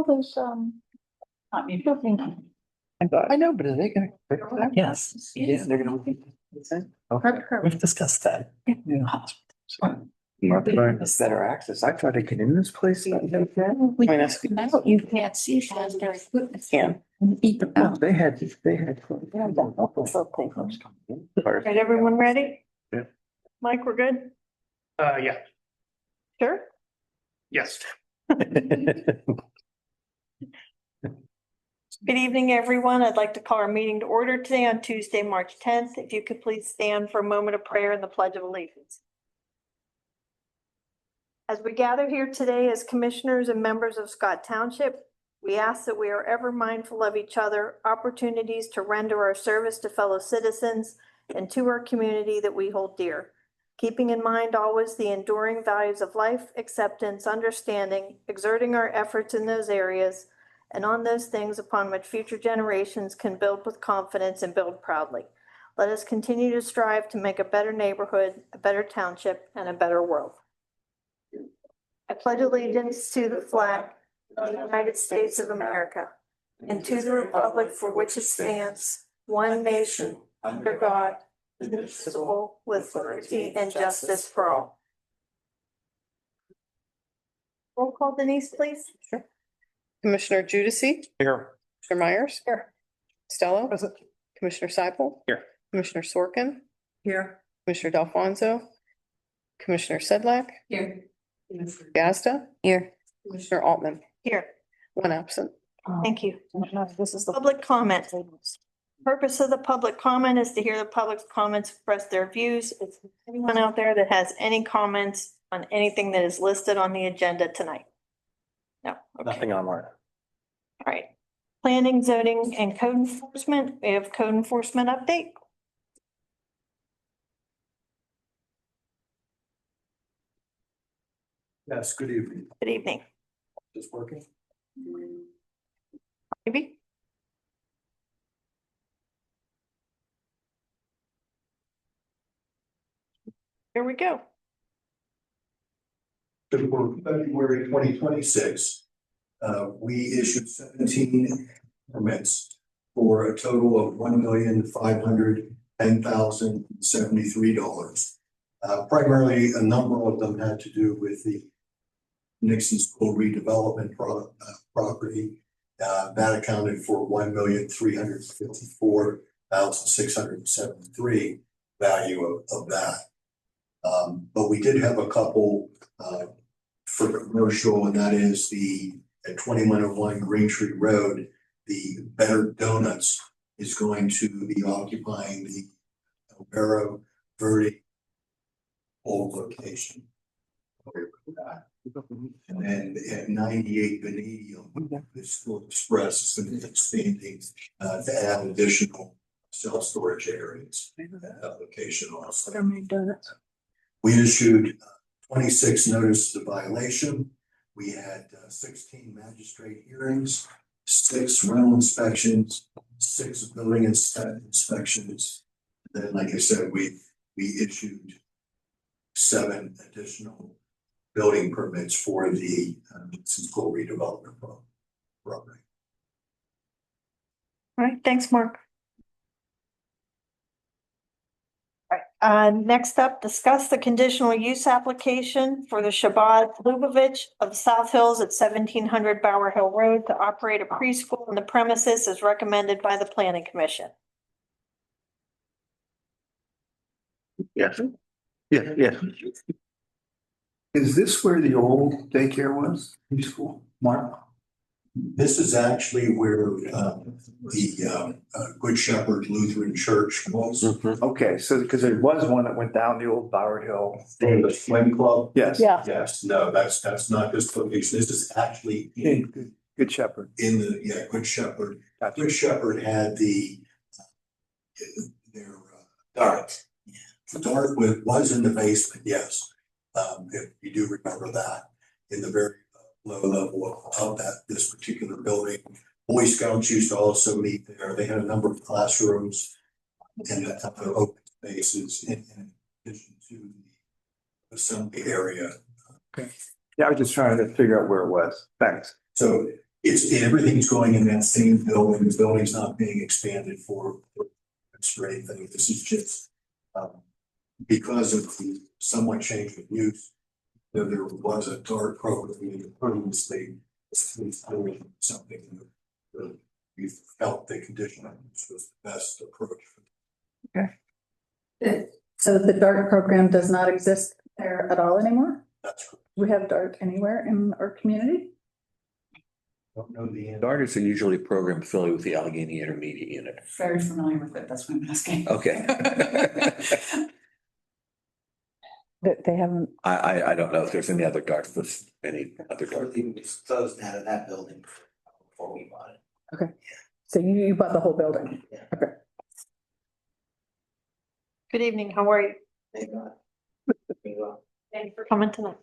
all those, not me, I know, but are they gonna? Yes. Yeah, they're gonna. Okay. We've discussed that. Yeah. Better access. I tried to get in this place. You can't see. Yeah. Eat the No, they had. Right, everyone ready? Yeah. Mike, we're good? Yeah, Sure. yes. Good evening, everyone. I'd like to call our meeting to order today on Tuesday, March 10th. If you could please stand for a moment of prayer and the Pledge of Allegiance. As we gather here today as commissioners and members of Scott Township, we ask that we are ever mindful of each other, opportunities to render our service to fellow citizens and to our community that we hold dear, keeping in mind always the enduring values of life, acceptance, understanding, exerting our efforts in those areas, and on those things upon which future generations can build with confidence and build proudly. Let us continue to strive to make a better neighborhood, a better township, and a better world. I pledge allegiance to the flag of the United States of America and to the republic for which it stands, one nation, under God, indivisible, with liberty and justice for all. Roll call, Denise, please. Sure. Commissioner Judici, Here. Commissioner Myers. Here. Costello. Commissioner Seipel. Here. Commissioner Sorkin. Here. Commissioner Delfonso. Commissioner Sedlak. Here. Commissioner Gazda. Here. Commissioner Altman. Here. One absent. Thank you. This is the. Public comment. Purpose of the public comment is to hear the public's comments, express their views. If there's anyone out there that has any comments on anything that is listed on the agenda tonight? No. Okay. Nothing online. All right. Planning, zoning, and code enforcement. We have code enforcement update. Yes, good evening. Good evening. Is this working? Maybe. Here we go. So for February 2026, we issued 17 permits for a total of $1,510,073. Primarily, a number of them had to do with the Nixon School redevelopment property. That accounted for $1,354,673 value of that. But we did have a couple for commercial, and that is at 2101 Green Tree Road, the Better Donuts is going to be occupying the Alvaro Verde old location. And then at 98 Vanadium, the School Express is going to be expanding to add additional self-storage areas. That location also. We issued 26 notices of violation. We had 16 magistrate hearings, 6 rental inspections, 6 building inspections. And then, like I said, we issued 7 additional building permits for the school redevelopment program. All right, thanks, Mark. All right, next up, discuss the conditional use application for the Shabbat Lubavitch of South Hills at 1700 Bower Hill Road to operate a preschool on the premises as recommended by the Planning Commission. Yes. Yeah. Is this where the old daycare was? Preschool, Mark? This is actually where the Good Shepherd Lutheran Church was. Okay, so because there was one that went down the old Bower Hill. The swim club? Yes. Yeah. Yes, no, that's not this location. This is actually Good Shepherd. in the, Good Shepherd. Gotcha. Good Shepherd had their dark. The dark was in the basement, yes. If you do remember that, in the very low level of this particular building. Boy Scouts used to also meet there. They had a number of classrooms and other open spaces in addition to the assembly area. Okay. Yeah, I was just trying to figure out where it was. Thanks. So Everything's going in that same building. The building's not being expanded for anything. This is just, because of the somewhat change of use. There was a dark program in previously, doing something that we felt the condition was the best approach. So the DART program does not exist there at all anymore? That's correct. We have DART anywhere in our community? Don't know the end. Darters are usually a program affiliated with the Allegheny Intermediate Unit. Very familiar with it, that's what I'm asking. Okay. They haven't, I don't know if there's any other darts, any other dart. Everything was closed out of that building before we bought it. so you bought the whole building? Yeah. Okay. Good evening, how are you? Thank God. Very well. Thank you for coming tonight.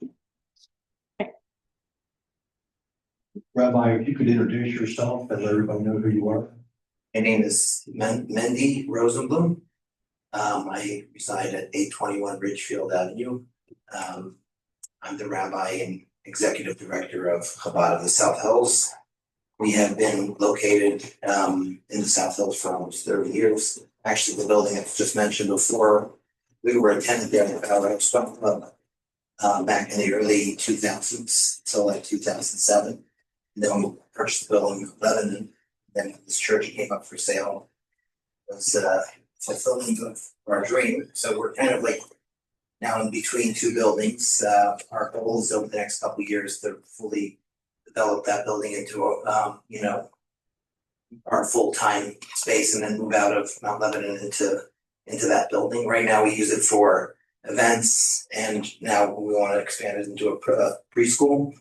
Rabbi, if you could introduce yourself and let everybody know who you are. My name is Mendy Rosenblum. I reside at 821 Ridgefield Avenue. I'm the rabbi and executive director of Chabad of the South Hills. We have been located in the South Hills for almost 30 years. Actually, the building I just mentioned before, we were a tenant there at our Swim Club back in the early 2000s, until like 2007. And then we purchased the building in Lebanon. Then this church came up for sale. It was fulfilling of our dream. So we're kind of like now in between two buildings. Our goal is over the next couple of years to fully develop that building into a, our full-time space and then move out of Mount Lebanon into that building. Right now we use it for events, and now we want to expand it into a preschool,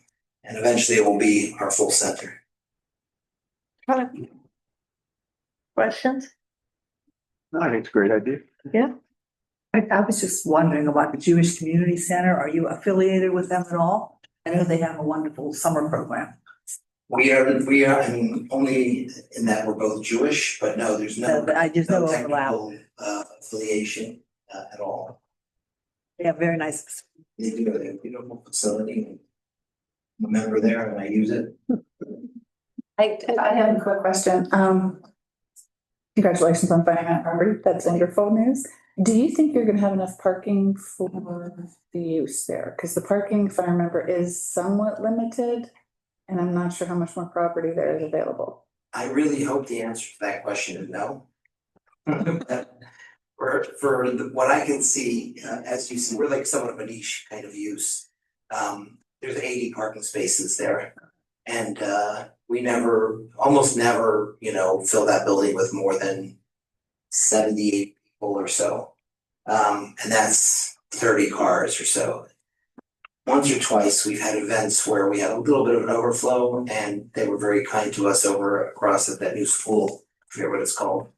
and eventually it will be our full center. Questions? No, I think it's a great idea. I was just wondering about the Jewish Community Center. Are you affiliated with them at all? I know they have a wonderful summer program. We are, I mean, only in that we're both Jewish, but no, there's no But I just know overlap. technical affiliation at all. They have very nice. They do have a beautiful facility. I'm a member there and I use it. I have a quick question. Congratulations on finding that property. That's wonderful news. Do you think you're gonna have enough parking for the use there? Because the parking, if I remember, is somewhat limited. And I'm not sure how much more property there is available. I really hope the answer to that question is no. For what I can see, as you see, we're like somewhat of a niche kind of use. There's 80 parking spaces there. And we almost never, fill that building with more than 78 people or so. And that's 30 cars or so. Once or twice, we've had events where we had a little bit of an overflow, and they were very kind to us across at that new school. I forget what it's called.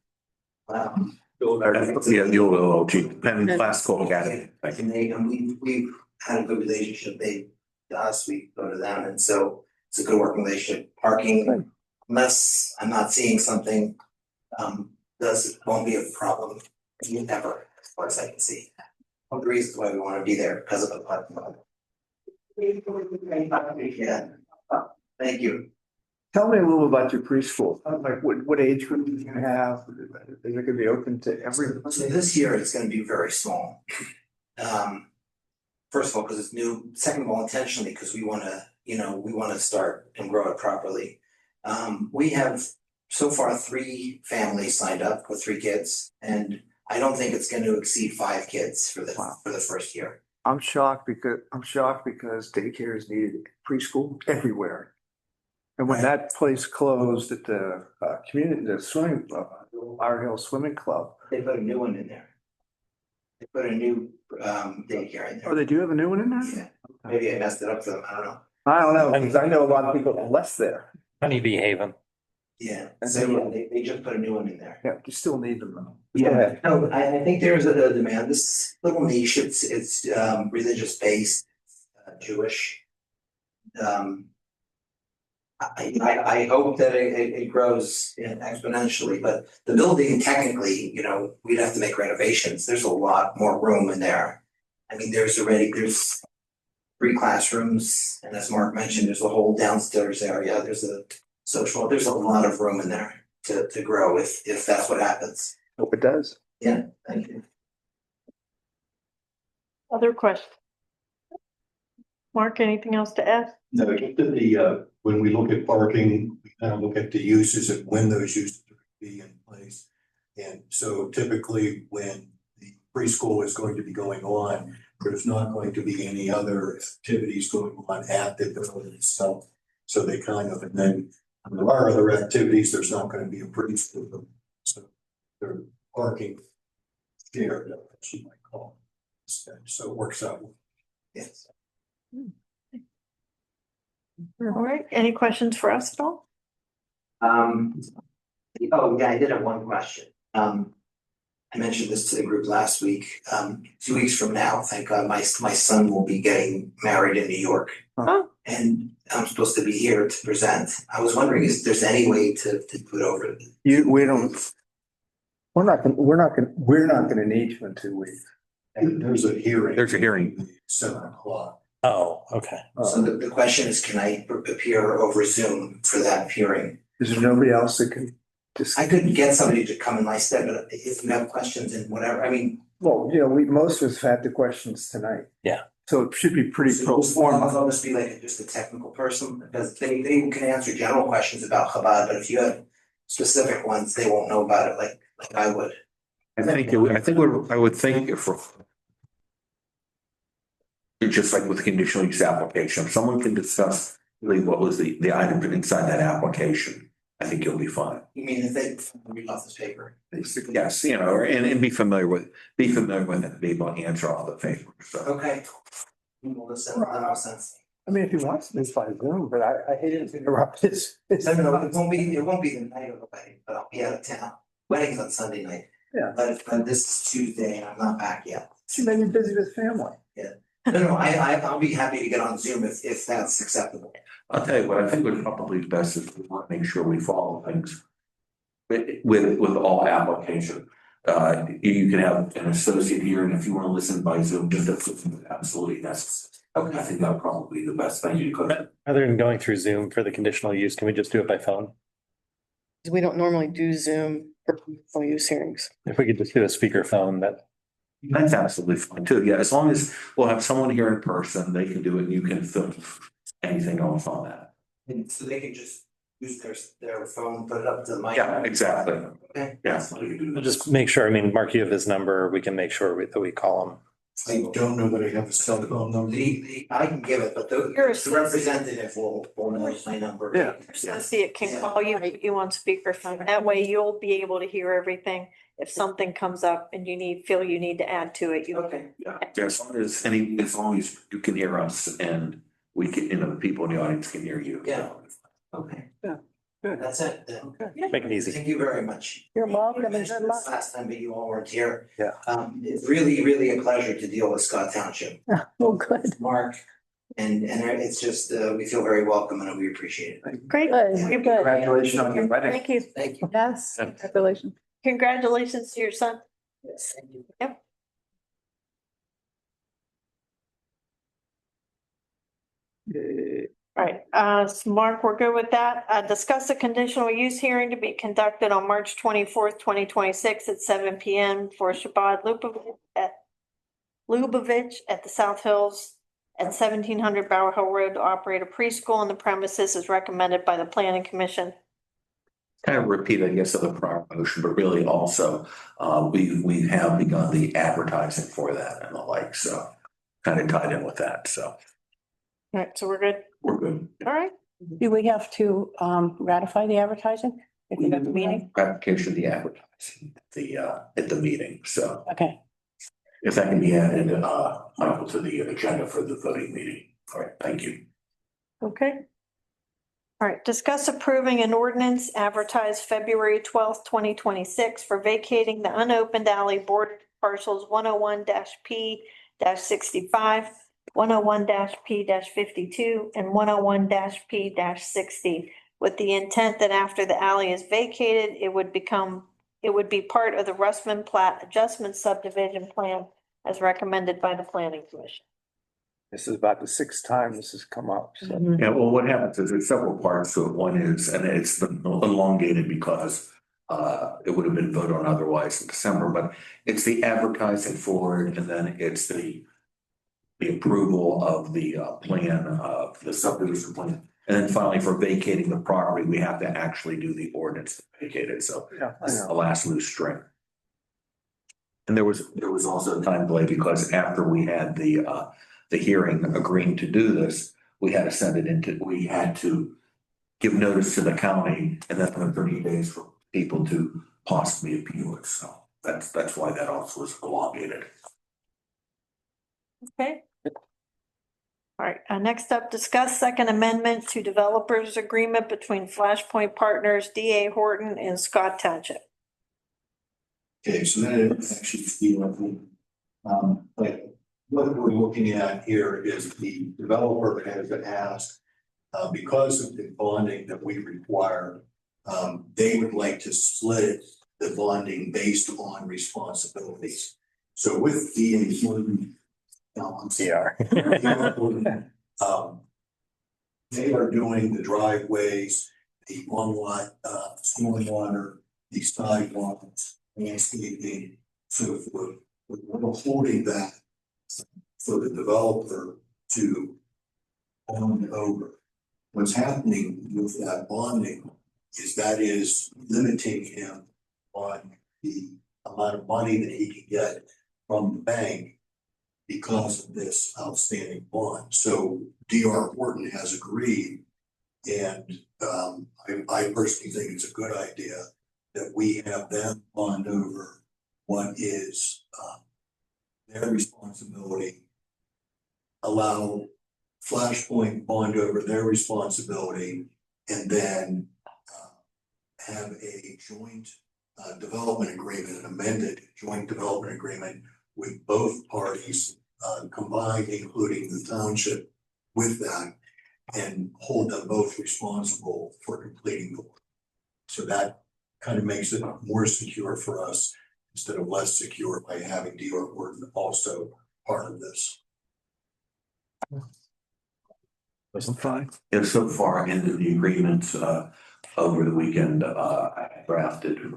Yeah, the old OLG, Penn Classical Academy. And we've had a good relationship. They to us, we go to them, and so it's a good working relationship. Parking, unless I'm not seeing something, won't be a problem. Never, as far as I can see. One of the reasons why we want to be there because of the parking lot. Yeah. Thank you. Tell me a little about your preschool, like what age group do you have? Is it gonna be open to everyone? So this year it's gonna be very small. First of all, because it's new. Second of all, intentionally, because we wanna start and grow it properly. We have so far 3 families signed up with 3 kids, and I don't think it's gonna exceed 5 kids for the first year. I'm shocked because daycare is needed preschool everywhere. And when that place closed at the swimming club, Our Hill Swimming Club. They put a new one in there. They put a new daycare in Oh, there. they do have a new one in there? Yeah, maybe I messed it up for them, I don't know. I don't know, because I know a lot of people that left there. Honeybee Haven. Yeah, so yeah, they just put a new one in there. Yeah, you still need them though. Yeah, no, I think there's a demand. This little niche, it's religious based, Jewish. I hope that it grows exponentially, but the building technically, we'd have to make renovations. There's a lot more room in there. I mean, there's 3 classrooms, and as Mark mentioned, there's a whole downstairs area. There's a social, there's a lot of room in there to grow if that's what happens. Hope it does. Yeah, thank you. Other questions? Mark, anything else to add? No, just that when we look at parking, we kind of look at the uses and when those uses are going to be in place. And so typically when the preschool is going to be going on, there's not going to be any other activities going on at the building itself. So they kind of, and then there are other activities, there's not going to be a preschool. So they're parking shared, as you might call it. So it works out. Yes. All right, any questions for us at all? Oh, yeah, I did have one question. I mentioned this to the group last week. 2 weeks from now, thank God, my son will be getting married in New York. Oh. And I'm supposed to be here to present. I was wondering if there's any way to put over. We don't, we're not gonna need you in 2 weeks. And there's a hearing. There's a hearing. 7:00. Oh, okay. So the question is, can I appear over Zoom for that hearing? Is there nobody else that can just? I could get somebody to come in my stead, but if you have questions and whatever, I mean. Well, most of us have had the questions tonight. Yeah. So it should be pretty pro forma. I'll just be like just a technical person, because they can answer general questions about Chabad, but if you have specific ones, they won't know about it like I would. I think I would think if just like with conditional use application, if someone can discuss really what was the item inside that application, I think you'll be fine. You mean if they read off this paper? Yes, and be familiar with it, be able to answer all the papers. So. Okay. Well, listen, that makes sense. I mean, if he wants to, it's by Zoom, but I hate it to interrupt his. No, it won't be the night of the wedding, but I'll be out of town. Wedding's on Sunday night. Yeah. But this is Tuesday and I'm not back yet. She may be busy with family. No, I'll be happy to get on Zoom if that's acceptable. I'll tell you what, I think would probably be best is we want to make sure we follow things with all application. You can have an associate here, and if you want to listen by Zoom, just absolutely necessary. Okay, I think that would probably be the best thing you could. Rather than going through Zoom for the conditional use, can we just do it by phone? We don't normally do Zoom for conditional use hearings. If we could just do a speakerphone, That's absolutely fine too. Yeah, as long as we'll have someone here in person, they can do it and you can film anything else on that. And so they can just use their phone, put it up to the mic. Yeah, exactly. Okay. Yeah. we'll just make sure, but you have his number, we can make sure that we call him. I don't know that I have a cell phone number. I can give it, but the representative will know my number. Yeah. Associate can call you, put you on speakerphone. That way you'll be able to hear everything. If something comes up and feel you need to add to it, you. Okay. Yeah, as long as you can hear us and we can, the people in the audience can hear you. Yeah. Okay. Yeah, good. That's it then. Okay. Make it easy. Thank you very much. You're welcome. I mentioned this last time, but you all weren't here. Yeah. It's really, really a pleasure to deal with Scott Township. Oh, good. Mark, and it's just, we feel very welcome and we appreciate it. Great. Good, Good. good. Congratulations on your wedding. Thank you. Thank you. Yes, congratulations. Congratulations to your son. Yes, thank you. Yep. All right, so Mark, we're good with that. Discuss a conditional use hearing to be conducted on March 24th, 2026 at 7 p.m. for Shabbat Lubavitch at the South Hills at 1700 Bower Hill Road to operate a preschool on the premises as recommended by the Planning Commission. Kind of repeat, I guess, of the prior motion, but really also, we have begun the advertising for that and the like, so kind of tied in with that, so All right, so we're good. we're good. All right. Do we have to ratify the advertising? If we have the meeting? Ratification of the advertising, at the meeting, so Okay. if that can be added, Michael, to the agenda for the voting meeting. All right, thank you. Okay. All right, discuss approving an ordinance advertised February 12th, 2026 for vacating the unopened alley bordered parcels 101-P-65, 101-P-52, and 101-P-60, with the intent that after the alley is vacated, it would be part of the Russman Plat Adjustment Subdivision Plan as recommended by the Planning Commission. This is about the sixth time this has come up, so. Yeah, well, what happens is there's several parts to it. One is, and it's elongated because it would have been voted on otherwise in December, but it's the advertising for it, and then it's the approval of the plan, of the subdivision plan. And then finally, for vacating the property, we have to actually do the ordinance to vacate it, so Yeah, I this is the know. last loose string. And there was also a time delay because after we had the hearing agreeing to do this, we had to give notice to the county and then 30 days for people to possibly appeal it. So that's why that also was elongated. Okay. All right, next up, discuss second amendment to developers agreement between Flashpoint Partners, DA Horton and Scott Township. Okay, so that is actually but what we're looking at here is the developer has asked, because of the bonding that we require, they would like to split the bonding based on responsibilities. So with DA Horton, CR. they are doing the driveways, the on-lot, stormwater, the sidewalks, landscaping, so forth. We're holding that for the developer to bond over. What's happening with that bonding is that is limiting him on the amount of money that he can get from the bank because of this outstanding bond. So DR Horton has agreed, and I personally think it's a good idea that we have them bond over what is their responsibility, allow Flashpoint bond over their responsibility, and then have a joint development agreement, an amended joint development agreement with both parties combined, including the township with that, and hold them both responsible for completing the work. So that kind of makes it more secure for us instead of less secure by having DR Horton also part of this. I'm fine. And so far into the agreements, over the weekend,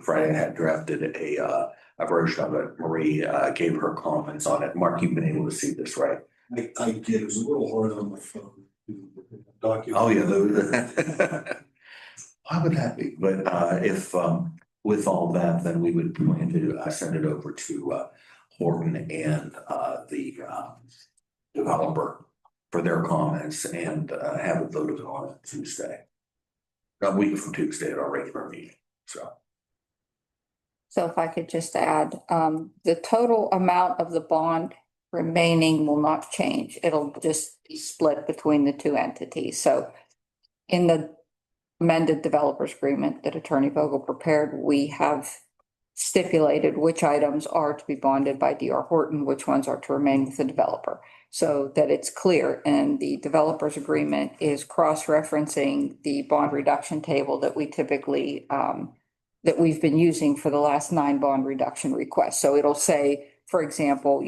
Friday I had drafted a version of it. Marie, gave her comments on it. Mark, you've been able to see this, right? I did, it was a little hard on my phone to document. Oh, yeah. Why would that be? But, if, with all that, then we would plan to send it over to, Horton and, the, developer for their comments and, have it voted on Tuesday. A week from Tuesday at our regular meeting, so. So if I could just add, the total amount of the bond remaining will not change. It'll just be split between the two entities. So in the amended developers agreement that Attorney Vogel prepared, we have stipulated which items are to be bonded by DR Horton, which ones are to remain with the developer, so that it's clear. And the developers agreement is cross-referencing the bond reduction table that we typically, that we've been using for the last 9 bond reduction requests. So it'll say, for example,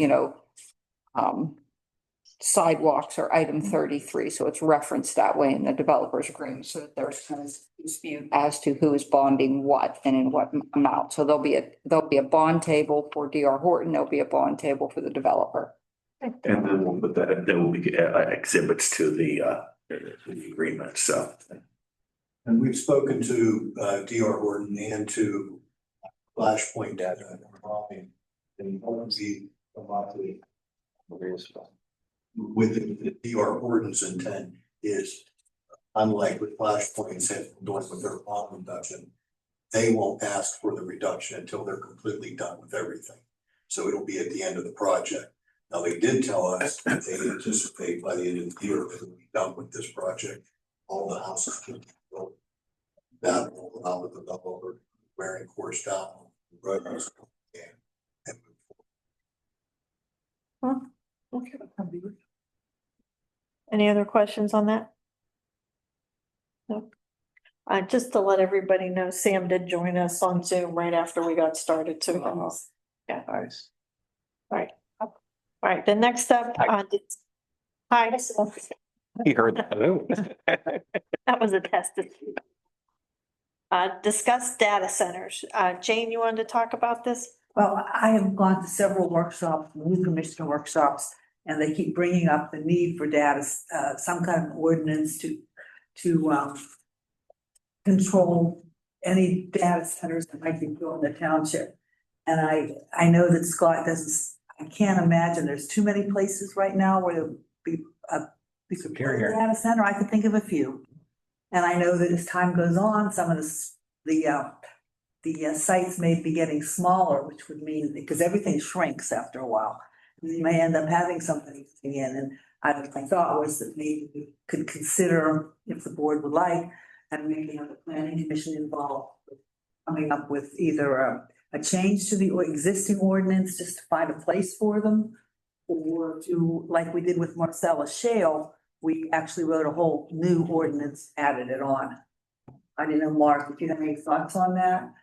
sidewalks are item 33. So it's referenced that way in the developers agreement, so that there's kind of dispute as to who is bonding what and in what amount. So there'll be a bond table for DR Horton. There'll be a bond table for the developer. And then we'll put that, there will be exhibits to the agreement, so. And we've spoken to DR Horton and to Flashpoint data and obviously with the DR Horton's intent is, unlike with Flashpoint's had doing with their bond reduction, they won't ask for the reduction until they're completely done with everything. So it'll be at the end of the project. Now, they did tell us that they anticipate by the end of the year that we'll be done with this project. All the houses will be built. That will allow the developer wearing course down the roads and move forward. Okay. Any other questions on that? No. Just to let everybody know, Sam did join us on Zoom right after we got started, so. Yeah. Nice. All right, the next up, Hi, You heard that. that was a test. Discuss data centers. Jane, you wanted to talk about this? Well, I have gone to several workshops, new commissioner workshops, and they keep bringing up the need for data, some kind of ordinance to control any data centers that might be built in the township. And I know that Scott doesn't, I can't imagine there's too many places right now where there'll be a Superior. data center. I could think of a few. And I know that as time goes on, some of the sites may be getting smaller, which would mean, because everything shrinks after a while. You may end up having something in, and my thought was that maybe we could consider, if the board would like, and maybe have the planning commission involved, coming up with either a change to the existing ordinance just to find a place for them, or to, like we did with Marcellus Shale, we actually wrote a whole new ordinance, added it on. I didn't know, Mark, if you have any thoughts on that?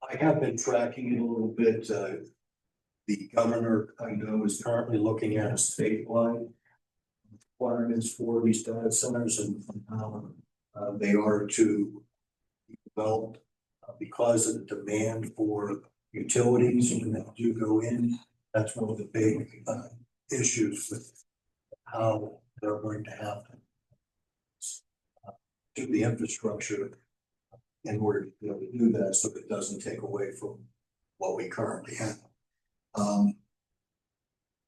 I have been tracking it a little bit. The governor, I know, is currently looking at a statewide requirements for these data centers and how they are to be developed because of the demand for utilities when they do go in. That's one of the big issues with how they're going to have to do the infrastructure in order to be able to do that, so it doesn't take away from what we currently have.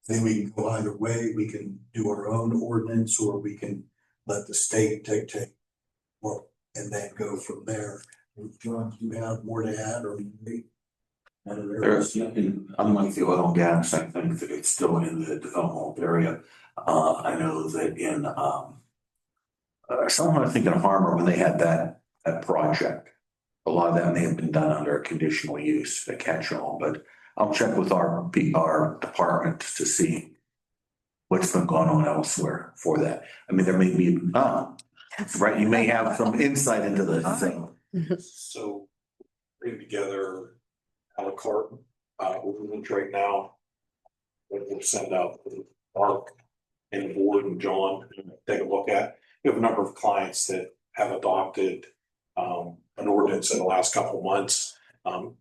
Then we can go either way. We can do our own ordinance, or we can let the state dictate, well, and then go from there. John, do you have more to add, or maybe? There's, unlike the oil and gas, I think that it's still in the development area. I know that in, someone I think in Harmer, when they had that project, a lot of that may have been done under a conditional use, a catch-all, but I'll check with our department to see what's been going on elsewhere for that. I mean, there may be, right, you may have some insight into the thing. So bring together a la carte ordinance right now. We'll send out to Mark and the board and John and take a look at. We have a number of clients that have adopted an ordinance in the last couple of months.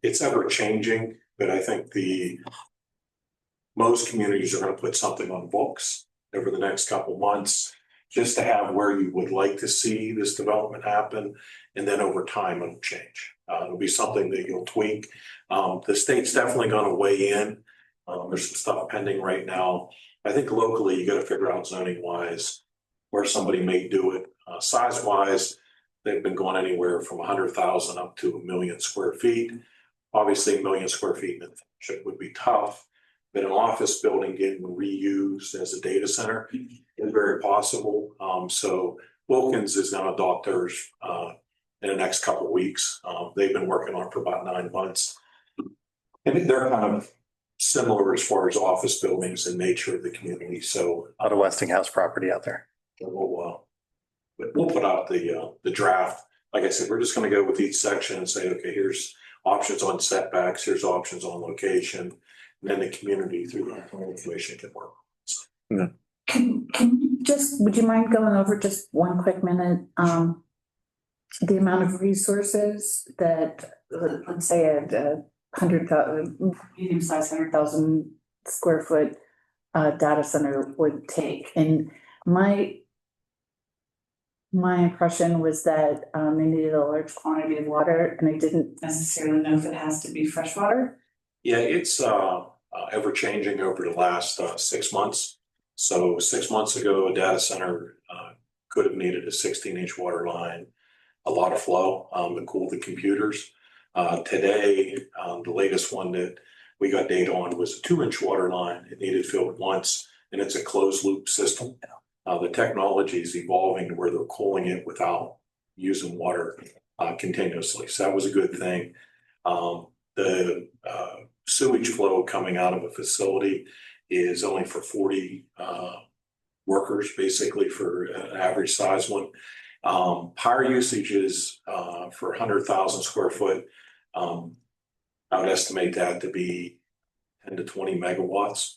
It's ever changing, but I think most communities are going to put something on books over the next couple of months, just to have where you would like to see this development happen. And then over time, it'll change. It'll be something that you'll tweak. The state's definitely going to weigh in. There's some stuff pending right now. I think locally, you got to figure out zoning wise where somebody may do it. Size wise, they've been going anywhere from 100,000 up to 1 million square feet. Obviously, 1 million square feet in the township would be tough, but an office building getting reused as a data center is very possible. So Wilkins is going to adopt theirs in the next couple of weeks. They've been working on it for about 9 months. And they're kind of similar as far as office buildings and nature of the community. So A lot of Westinghouse property out there. we'll put out the draft. Like I said, we're just going to go with each section and say, okay, here's options on setbacks, here's options on location, and then the community through the planning commission can work. Can you just, would you mind going over just one quick minute? The amount of resources that, let's say a 100,000, medium-sized 100,000 square foot data center would take. And my impression was that they needed a large quantity of water, and I didn't necessarily know if it has to be fresh water. Yeah, it's ever changing over the last 6 months. So 6 months ago, a data center could have needed a 16-inch water line, a lot of flow to cool the computers. Today, the latest one that we got data on was a 2-inch water line. It needed filled once, and it's a closed loop system. The technology is evolving to where they're cooling it without using water continuously. So that was a good thing. The sewage flow coming out of a facility is only for 40 workers, basically, for an average size one. Power usage is for 100,000 square foot. I would estimate that to be 10 to 20 megawatts.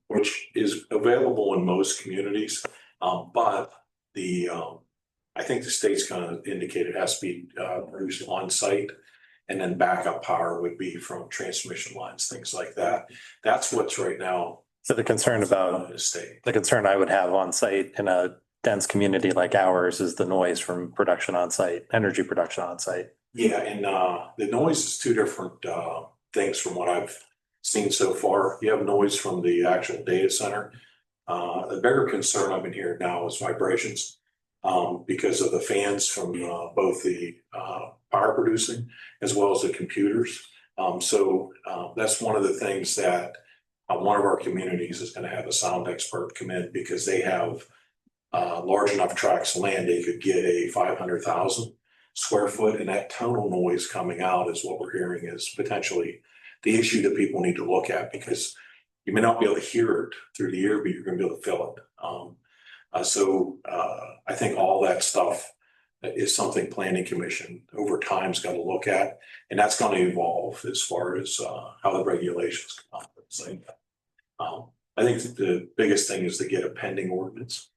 which is available in most communities. But I think the state's kind of indicated it has to be produced on site. And then backup power would be from transmission lines, things like that. That's what's right now. So the concern about the state. the concern I would have on site in a dense community like ours is the noise from production on site, energy production on site. Yeah, and the noise is two different things from what I've seen so far. You have noise from the actual data center. The bigger concern I've been hearing now is vibrations because of the fans from both the power producing as well as the computers. So that's one of the things that one of our communities is going to have a sound expert come in because they have large enough tracts of land they could get a 500,000 square foot, and that tonal noise coming out is what we're hearing is potentially the issue that people need to look at, because you may not be able to hear it through the ear, but you're going to be able to feel it. So I think all that stuff is something Planning Commission over time's got to look at, and that's going to evolve as far as how the regulations come up. So, I think the biggest thing is to get a pending ordinance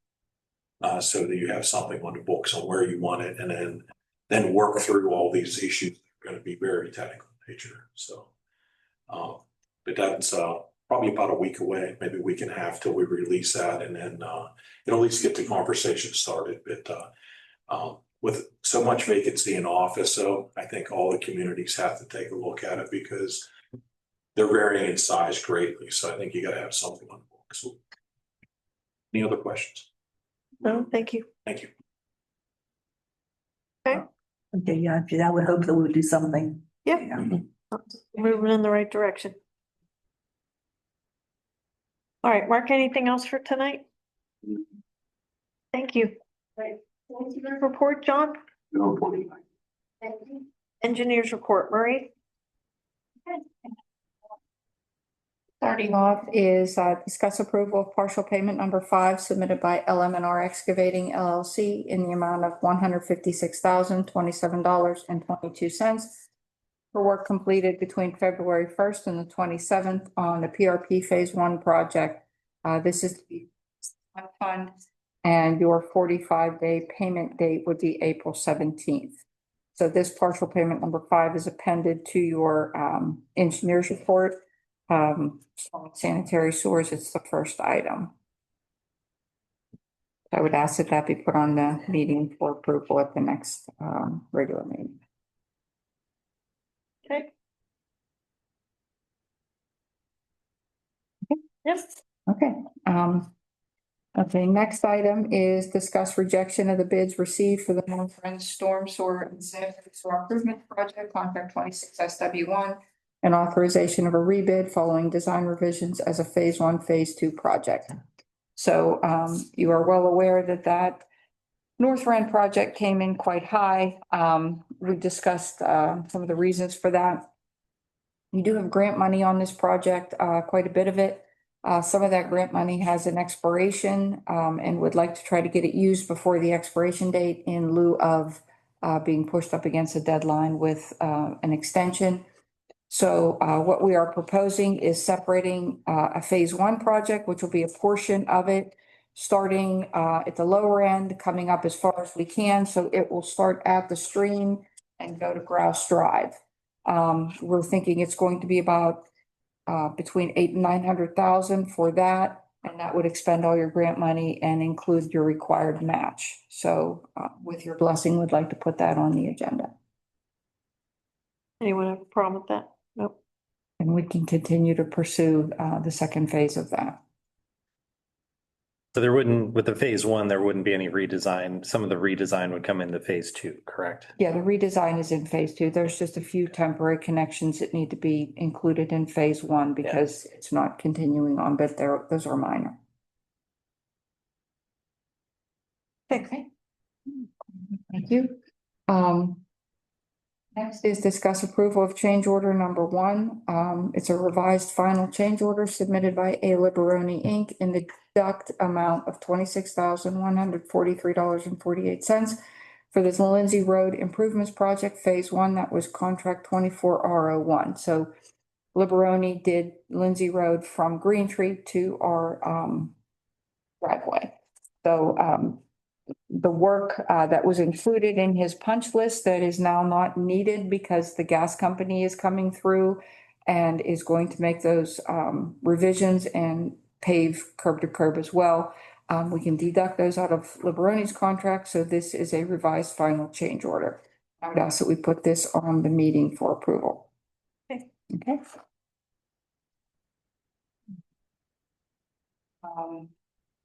so that you have something on the books on where you want it, and then work through all these issues that are going to be very technical in nature. So, but that's probably about a week away, maybe a week and a half till we release that, and then it'll at least get the conversation started. But with so much vacancy in office, so I think all the communities have to take a look at it because they're varying in size greatly. So I think you got to have something on the books. Any other questions? No, thank you. Thank you. Okay, yeah, I would hope that we would do something. Yep. Yeah. Moving in the right direction. All right, Mark, anything else for tonight? Thank you. Report, John? No reporting. Engineers report, Marie? Starting off is discuss approval of partial payment number 5 submitted by LM&R Excavating LLC in the amount of $156,027.22 for work completed between February 1st and the 27th on the PRP Phase 1 project. This is the fund, and your 45-day payment date would be April 17th. So this partial payment number 5 is appended to your engineer's report. Sanitary sewers, it's the first item. I would ask that that be put on the meeting for approval at the next regular meeting. Okay. Yes. Okay. Okay, next item is discuss rejection of the bids received for the North End Storm Sewer and Sanitary Sewer Improvement Project, contract 26 SW1, and authorization of a rebid following design revisions as a Phase 1, Phase 2 project. So you are well aware that that North End project came in quite high. We discussed some of the reasons for that. You do have grant money on this project, quite a bit of it. Some of that grant money has an expiration and would like to try to get it used before the expiration date in lieu of being pushed up against a deadline with an extension. So what we are proposing is separating a Phase 1 project, which will be a portion of it, starting at the lower end, coming up as far as we can. So it will start at the stream and go to Grouse Drive. We're thinking it's going to be about between 800,000 and 900,000 for that, and that would expend all your grant money and include your required match. So with your blessing, we'd like to put that on the agenda. Anyone have a problem with that? Nope. And we can continue to pursue the second phase of that. So there wouldn't, with the Phase 1, there wouldn't be any redesign. Some of the redesign would come into Phase 2, correct? Yeah, the redesign is in Phase 2. There's just a few temporary connections that need to be included in Phase 1 because it's not continuing on, but those are minor. Okay. Thank you. Next is discuss approval of change order number 1. It's a revised final change order submitted by A. Liberoni Inc. in the deduct amount of $26,143.48 for the Lindsay Road Improvements Project Phase 1. That was contract 24R01. So Liberoni did Lindsay Road from Green Tree to our driveway. So the work that was included in his punch list that is now not needed because the gas company is coming through and is going to make those revisions and pave curb to curb as well. We can deduct those out of Liberoni's contract, so this is a revised final change order. I would ask that we put this on the meeting for approval. Okay. Okay.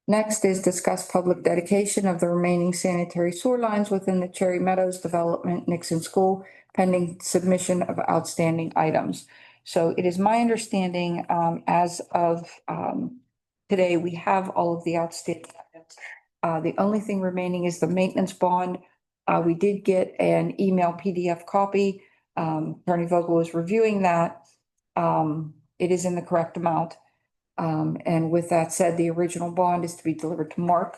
Next is discuss public dedication of the remaining sanitary sewer lines within the Cherry Meadows Development Nixon School pending submission of outstanding items. So it is my understanding, as of today, we have all of the outstanding items. The only thing remaining is the maintenance bond. We did get an email PDF copy. Attorney Vogel is reviewing that. It is in the correct amount. And with that said, the original bond is to be delivered to Mark.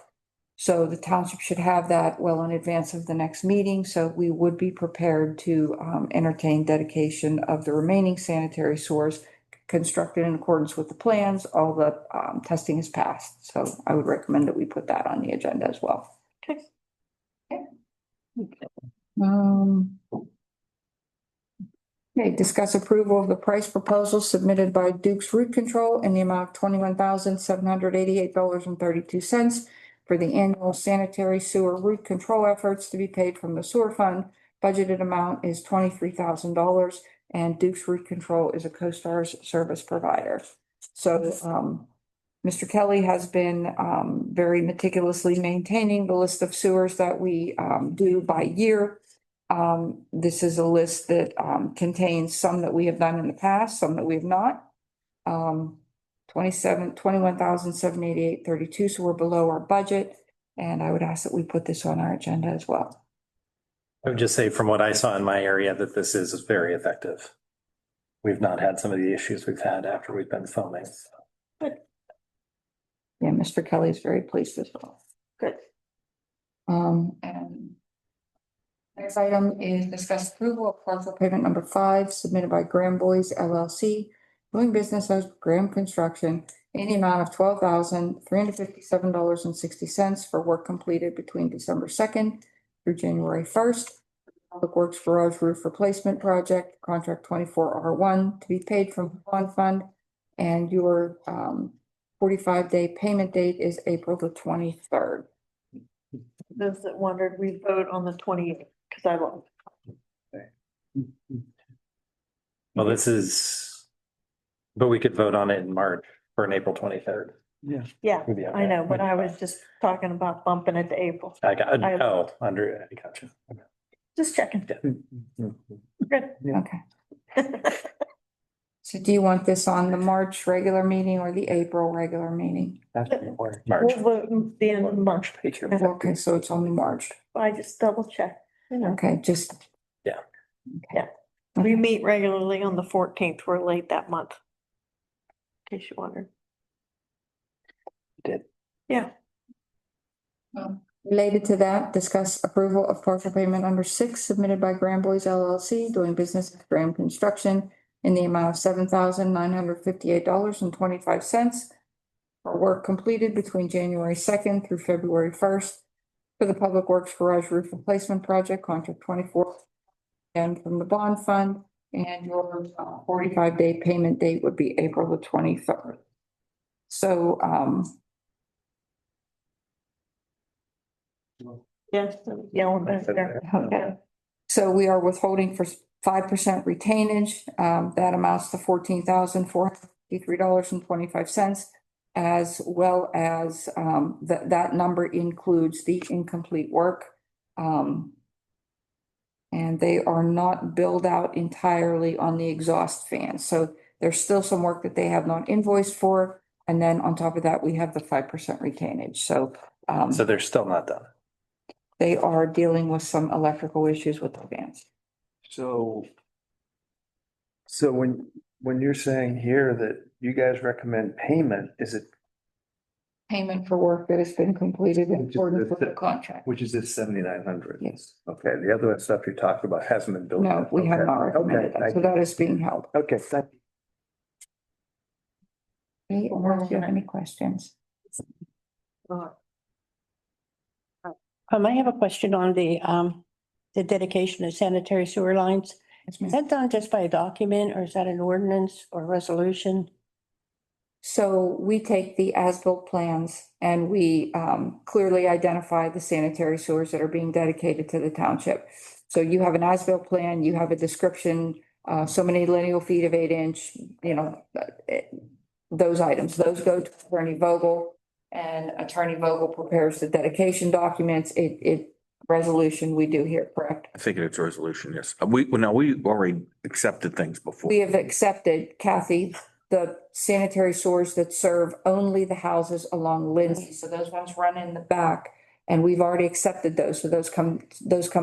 So the township should have that well in advance of the next meeting. So we would be prepared to entertain dedication of the remaining sanitary sewers constructed in accordance with the plans. All the testing is passed. So I would recommend that we put that on the agenda as well. Okay. Okay, discuss approval of the price proposal submitted by Duke's Root Control in the amount of $21,788.32 for the annual sanitary sewer root control efforts to be paid from the sewer fund. Budgeted amount is $23,000 and Duke's Root Control is a CoStar's service provider. So Mr. Kelly has been very meticulously maintaining the list of sewers that we do by year. This is a list that contains some that we have done in the past, some that we have not. 21,788.32, so we're below our budget. And I would ask that we put this on our agenda as well. I would just say from what I saw in my area that this is very effective. We've not had some of the issues we've had after we've been filming. Yeah, Mr. Kelly is very pleased as well. Good. And next item is discuss approval of partial payment number 5 submitted by Graham Boys LLC, doing business as Graham Construction in the amount of $12,357.60 for work completed between December 2nd through January 1st. Public Works Garage Roof Replacement Project, contract 24R1 to be paid from the bond fund. And your 45-day payment date is April the 23rd. Those that wondered, we vote on the 28th because I love. Well, this is, but we could vote on it in March for an April 23rd. Yeah. Yeah, We'd be okay. I know, but I was just talking about bumping it to April. I got, I got you. Just checking. Yeah. Good. Okay. So do you want this on the March regular meeting or the April regular meeting? March. We'll vote in the end of March. Okay, so it's only March. I just double check, you know. Okay, just. Yeah. Okay. Yeah. We meet regularly on the 14th. We're late that month. In case you wondered. Did. Yeah. Related to that, discuss approval of partial payment number 6 submitted by Graham Boys LLC, doing business with Graham Construction in the amount of $7,958.25 for work completed between January 2nd through February 1st for the Public Works Garage Roof Replacement Project, contract 24, and from the bond fund. And your 45-day payment date would be April the 23rd. So, Yes, yelling back there. okay. So we are withholding for 5% retainage. That amounts to $14,453.25, as well as that number includes the incomplete work. And they are not billed out entirely on the exhaust fan. So there's still some work that they have not invoiced for. And then on top of that, we have the 5% retainage. So So they're still not done. they are dealing with some electrical issues with the fans. So when you're saying here that you guys recommend payment, is it, Payment for work that has been completed in accordance with the contract. which is this 7,900? Yes. Okay, the other stuff you're talking about hasn't been built. No, yet. we have Okay. not recommended Okay, that. So that is being held. okay, thank you. Okay, or if you have any questions. I have a question on the dedication of sanitary sewer lines. Yes, Is ma'am. that done just by a document or is that an ordinance or resolution? So we take the as-built plans and we clearly identify the sanitary sewers that are being dedicated to the township. So you have an as-built plan, you have a description, so many lineal feet of 8-inch, those items, those go to Attorney Vogel. And Attorney Vogel prepares the dedication documents, resolution we do here, correct? I think it's a resolution, yes. We already accepted things before. We have accepted, Kathy, the sanitary sewers that serve only the houses along Lindsay. So those ones run in the back and we've already accepted those. So those come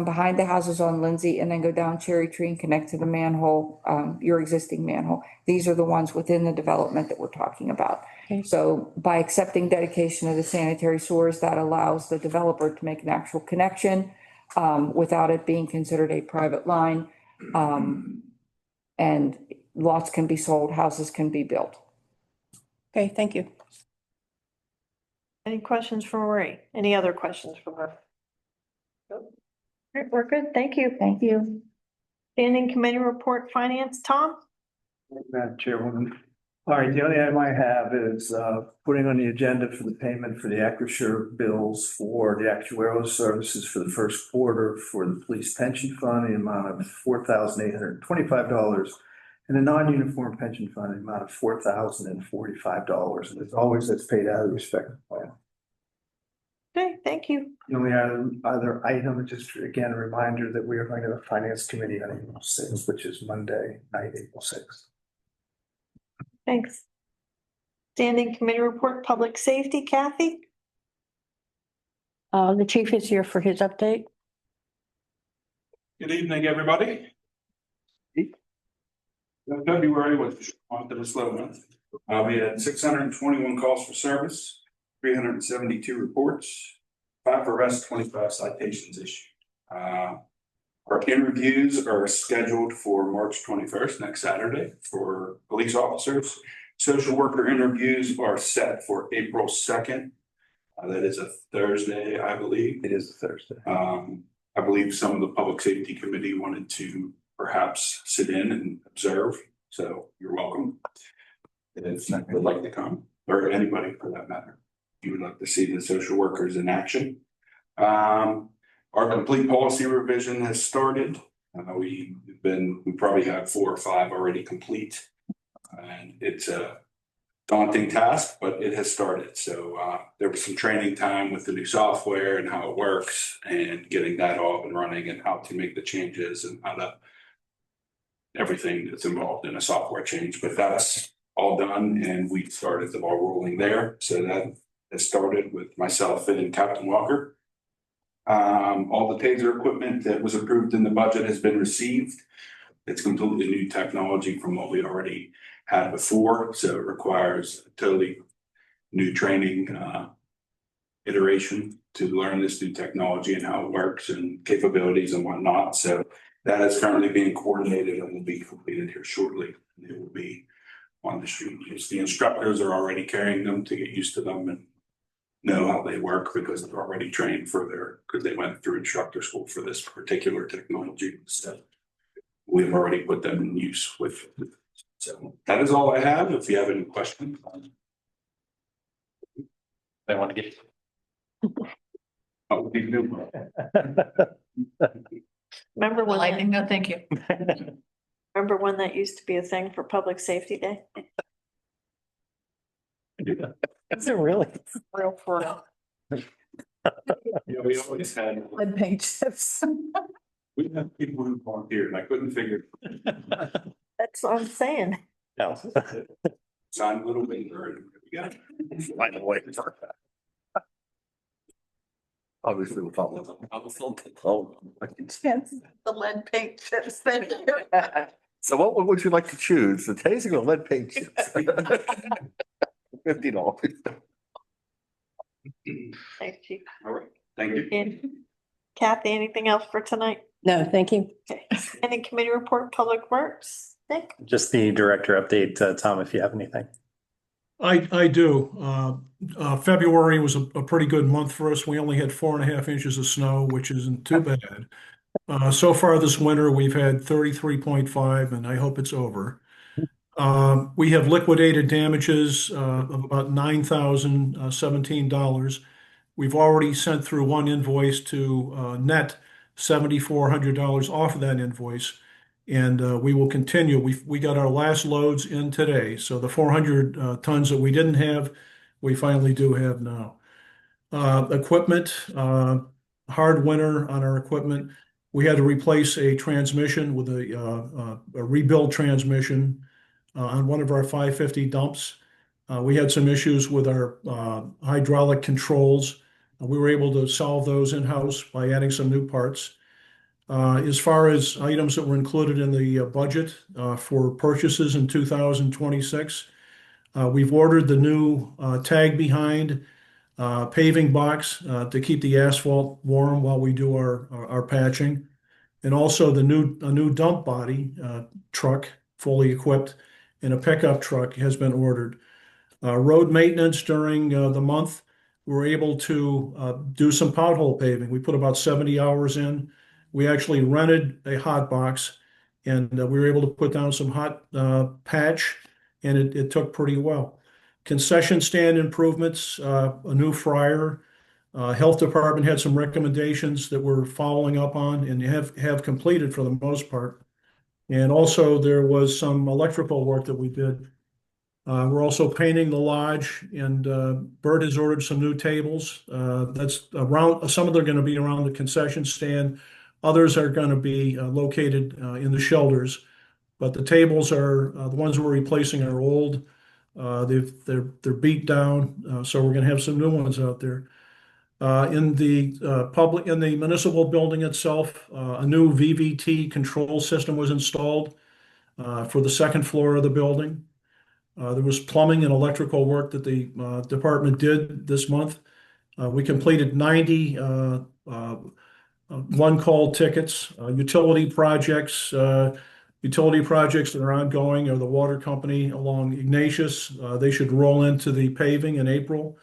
behind the houses on Lindsay and then go down Cherry Tree and connect to the manhole, your existing manhole. These are the ones within the development that we're talking about. Okay. So by accepting dedication of the sanitary sewers, that allows the developer to make an actual connection without it being considered a private line. And lots can be sold, houses can be built. Okay, thank you. Any questions for Marie? Any other questions for her? All right, we're good. Thank you. Thank you. Standing committee report, finance, Tom? Madam Chairwoman. All right, the only item I have is putting on the agenda for the payment for the Acrisure bills for the actuarial services for the first quarter for the police pension fund, the amount of $4,825, and the non-uniform pension fund, the amount of $4,045. And as always, that's paid out of the respective plan. Okay, thank you. The only other item, just again, a reminder that we are going to have a finance committee on April 6th, which is Monday night, April 6th. Thanks. Standing committee report, public safety, Kathy? The chief is here for his update. Good evening, everybody. February was on to the slow month. We had 621 calls for service, 372 reports, 5 arrests, 25 citations issued. Our interviews are scheduled for March 21st, next Saturday, for police officers. Social worker interviews are set for April 2nd. That is a Thursday, I believe. It is a Thursday. I believe some of the public safety committee wanted to perhaps sit in and observe, so you're welcome. If you would like to come, or anybody for that matter, if you would like to see the social workers in action. Our complete policy revision has started. We probably have 4 or 5 already complete. And it's a daunting task, but it has started. So there was some training time with the new software and how it works and getting that all up and running and how to make the changes and how to everything that's involved in a software change. But that's all done and we started the ball rolling there. So that has started with myself and Captain Walker. All the taser equipment that was approved in the budget has been received. It's completely new technology from what we already had before, so it requires a totally new training iteration to learn this new technology and how it works and capabilities and whatnot. So that is currently being coordinated and will be completed here shortly. It will be on the street. The instructors are already carrying them to get used to them and know how they work because they're already trained because they went through instructor school for this particular technology. So we've already put them in use with. So that is all I have. If you have any questions. They want to get. Oh, we do. Remember when, No, thank you. remember when that used to be a thing for Public Safety Day? Is it really? Real for real. Yeah, we always had. Lead paint chips. We have people who volunteered and I couldn't figure. That's what I'm saying. No. Sign a little waiver and we got it. Find a way. Obviously, we'll follow. The lead paint chips. Thank you. So what would you like to choose? The tasing or lead paint chips? $50. Thanks, Chief. All right, thank you. And Kathy, anything else for tonight? No, thank you. Okay. Any committee report, Public Works? Nick? Just the director update, Tom, if you have anything. I do. February was a pretty good month for us. We only had 4.5 inches of snow, which isn't too bad. So far this winter, we've had 33.5, and I hope it's over. We have liquidated damages of about $9,017. We've already sent through one invoice to net $7,400 off of that invoice. And we will continue. We got our last loads in today. So the 400 tons that we didn't have, we finally do have now. Equipment, hard winter on our equipment. We had to replace a transmission with a rebuild transmission on one of our 550 dumps. We had some issues with our hydraulic controls. We were able to solve those in-house by adding some new parts. As far as items that were included in the budget for purchases in 2026, we've ordered the new tag behind paving box to keep the asphalt warm while we do our patching. And also a new dump body truck, fully equipped, and a pickup truck has been ordered. Road maintenance during the month, we were able to do some pothole paving. We put about 70 hours in. We actually rented a hot box, and we were able to put down some hot patch, and it took pretty well. Concession stand improvements, a new fryer. Health department had some recommendations that we're following up on and have completed for the most part. And also there was some electrical work that we did. We're also painting the lodge, and Bert has ordered some new tables. That's around, some of them are going to be around the concession stand. Others are going to be located in the shelters. But the tables are the ones we're replacing are old. They're beat down, so we're going to have some new ones out there. In the municipal building itself, a new VVT control system was installed for the second floor of the building. There was plumbing and electrical work that the department did this month. We completed 90 one-call tickets. Utility projects that are ongoing are the water company along Ignatius. They should roll into the paving in April.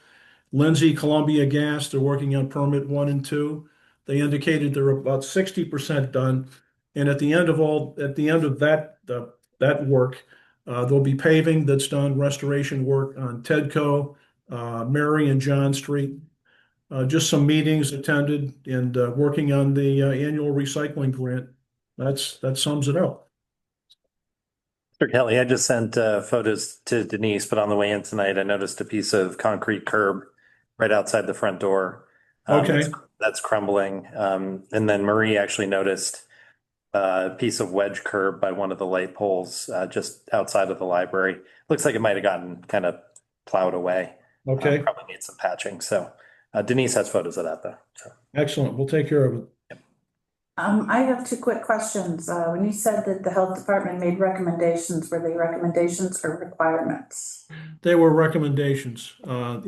Lindsay, Columbia Gas, they're working on permit 1 and 2. They indicated they're about 60% done. And at the end of that work, there'll be paving that's done, restoration work on Tedco, Mary and John Street. Just some meetings attended and working on the annual recycling grant. That sums it up. Mr. Kelly, I just sent photos to Denise, but on the way in tonight, I noticed a piece of concrete curb right outside the front door. Okay. That's crumbling. And then Marie actually noticed a piece of wedge curb by one of the light poles just outside of the library. Looks like it might have gotten kind of plowed away. Okay. Probably needs some patching. So Denise has photos of that though. So. Excellent. We'll take care of it. I have 2 quick questions. When you said that the health department made recommendations, were they recommendations or requirements? They were recommendations. And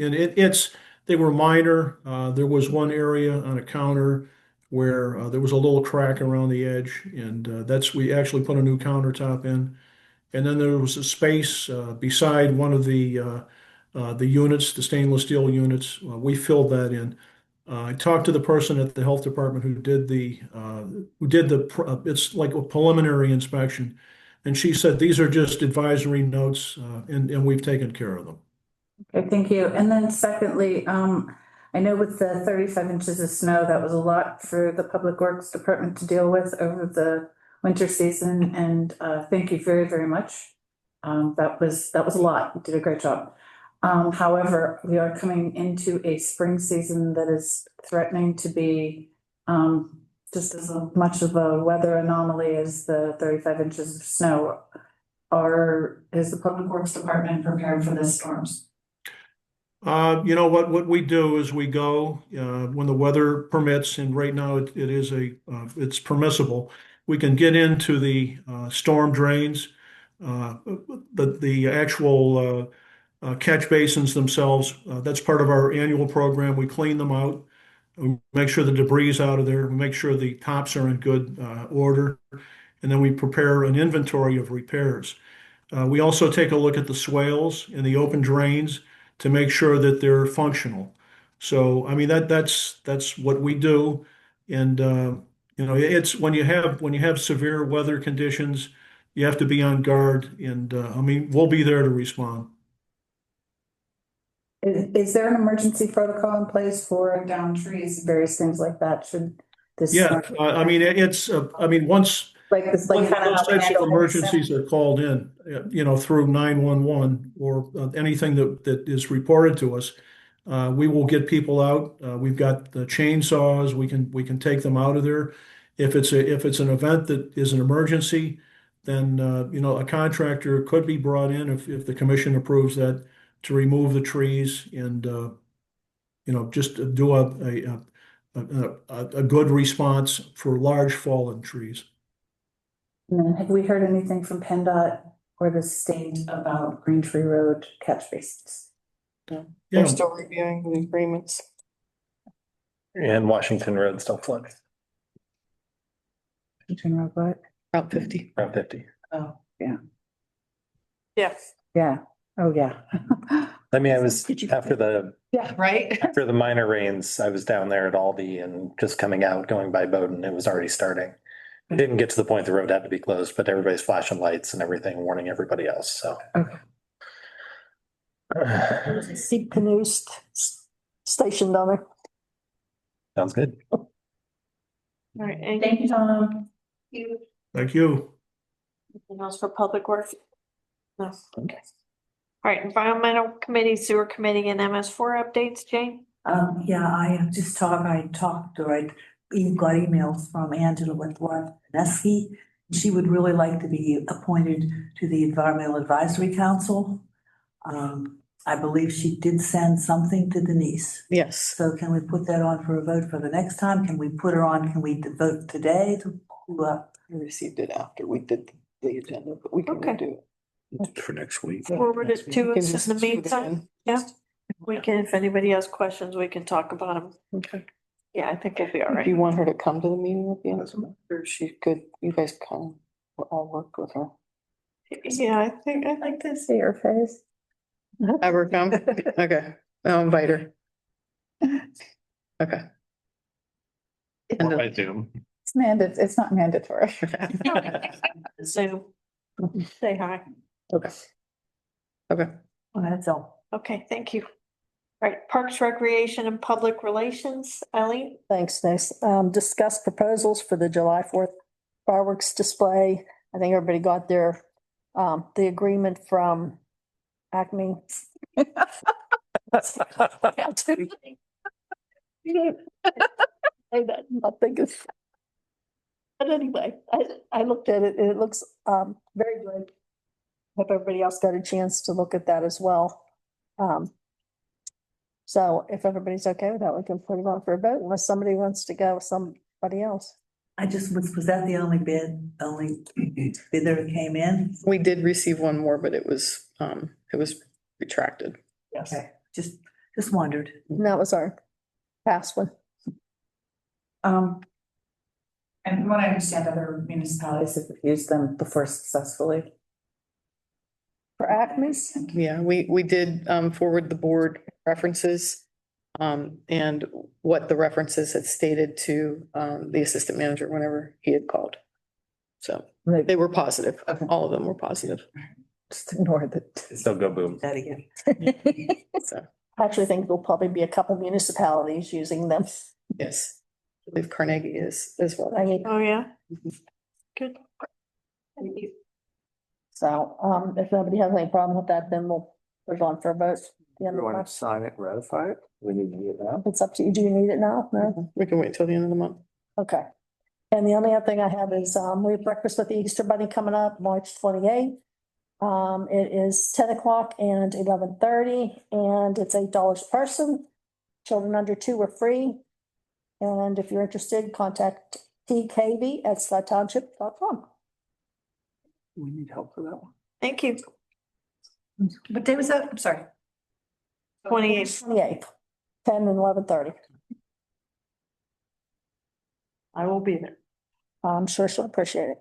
they were minor. There was one area on a counter where there was a little crack around the edge, and we actually put a new countertop in. And then there was a space beside one of the units, the stainless steel units. We filled that in. I talked to the person at the health department who did it's like a preliminary inspection. And she said, these are just advisory notes, and we've taken care of them. Okay, thank you. And then secondly, I know with the 35 inches of snow, that was a lot for the Public Works Department to deal with over the winter season. And thank you very, very much. That was a lot. You did a great job. However, we are coming into a spring season that is threatening to be just as much of a weather anomaly as the 35 inches of snow. Is the Public Works Department prepared for the storms? You know what we do is we go when the weather permits, and right now it's permissible. We can get into the storm drains, but the actual catch basins themselves, that's part of our annual program. We clean them out, we make sure the debris is out of there, we make sure the tops are in good order, and then we prepare an inventory of repairs. We also take a look at the swales and the open drains to make sure that they're functional. So, I mean, that's what we do. And, it's when you have severe weather conditions, you have to be on guard. And, I mean, we'll be there to respond. Is there an emergency protocol in place for down trees, various things like that? Should this? Yeah, I mean, once Like this, like those kind of how they types of handle emergencies are called in, through 911 or anything that is reported to us, we will get people out. We've got the chainsaws. We can take them out of there. If it's an event that is an emergency, then a contractor could be brought in if the commission approves that to remove the trees and just do a good response for large fallen trees. And then have we heard anything from PennDOT or the state about Green Tree Road catch basins? They're Yeah, still reviewing the agreements. And Washington Road still flooding, Turn around, what? Route 50. around 50. Oh, yeah, Yes. yeah, oh, yeah. I mean, I was after the Yeah, right? after the minor rains, I was down there at Aldi and just coming out, going by Bowdoin, it was already starting. It didn't get to the point the road had to be closed, but everybody's flashing lights and everything, warning everybody else, so. Okay. See canoes stationed on there. Sounds good. All right, Thank you, Tom. thank you. anything else for public works? No, okay. All right, environmental committee, sewer committee and MS4 updates, Jane? Yeah, I talked or I even got emails from Angela Witwaneski. She would really like to be appointed to the Environmental Advisory Council. I believe she did send something to Denise. Yes. So can we put that on for a vote for the next time? Can we put her on, can we vote today to, We received it after we did the agenda, but we can Okay. do it. For next week. Forward it to We can us just in the do it meantime. again. Yeah. We can, if anybody has questions, we can talk about them. Okay. Yeah, I think we'll be all Do right. you want her to come to the meeting at the end of the month, or she could, you guys kind of all work with her? Yeah, I think I'd like to See your face. Have her come? Okay, I'll invite her. Okay. And By Zoom. It's not mandatory. Zoom. Say hi. Okay. Okay. well, that's all. Okay, thank you. All right, Parks, Recreation and Public Relations, Eileen? Thanks, Nice. Discuss proposals for the July 4th fireworks display. I think everybody got their, the agreement from Acme. Not thinking. But anyway, I looked at it and it looks, very good. Hope everybody else got a chance to look at that as well. So if everybody's okay with that, we can put it on for a vote unless somebody wants to go with somebody else. I just, was that the only bidder that came in? We did receive one more, but it was retracted. Yes. Okay, just wondered. And that was our past one. And what I understand, other municipalities have used them before successfully. For Acme's? Yeah, we did forward the board references and what the references had stated to the assistant manager whenever he had called. So they were positive. Okay. All of them were positive. Just ignore the. Still go boom. That again. So, I actually think there'll probably be a couple municipalities using them. yes, I believe Carnegie is as well. I mean, Oh, yeah. Good. Thank you. so, if nobody has any problem with that, then we'll put it on for a vote. The end You of the want month. to sign it, and ratify it? We need to do it now. It's up to you. Do you need it now? No? We can wait till the end of the month. Okay. And the only other thing I have is, we have breakfast with the Easter Bunny coming up March 28th. It is 10 o'clock and 11:30, and it's $8 a person. Children under 2 are free. And if you're interested, contact tkv@scotttownship.com. We need help for that one. Thank you. What day was that? I'm sorry. 28th. 28th, 10 and 11:30. I will be there. I'm sure she'll appreciate it.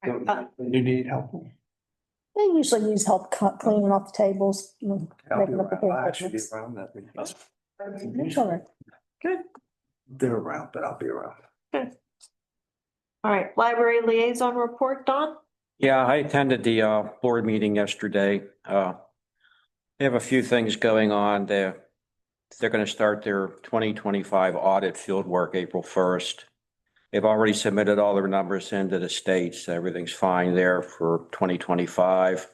You need help? They usually use help cleaning off the tables, you know, I'll be making up the around. I'll actually be paper. around that week. It's all right. They're around, but I'll be around. All right, library liaison report, Don? Yeah, I attended the board meeting yesterday. They have a few things going on. They're going to start their 2025 audit field work April 1st. They've already submitted all their numbers into the states. Everything's fine there for 2025.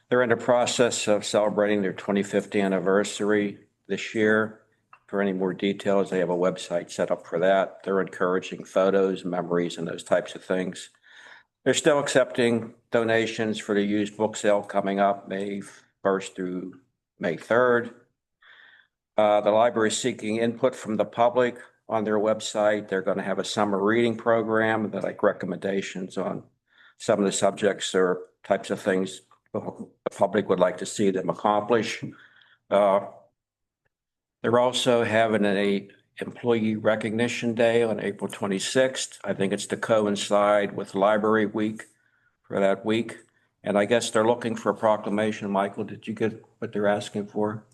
They're in the process of celebrating their 25th anniversary this year. For any more details, they have a website set up for that. They're encouraging photos, memories, and those types of things. They're still accepting donations for the used book sale coming up May 1st through May 3rd. The library is seeking input from the public on their website. They're going to have a summer reading program that like recommendations on some of the subjects or types of things the public would like to see them accomplish. They're also having an Employee Recognition Day on April 26th. I think it's to coincide with Library Week for that week. And I guess they're looking for a proclamation. Michael, did you get what they're asking for?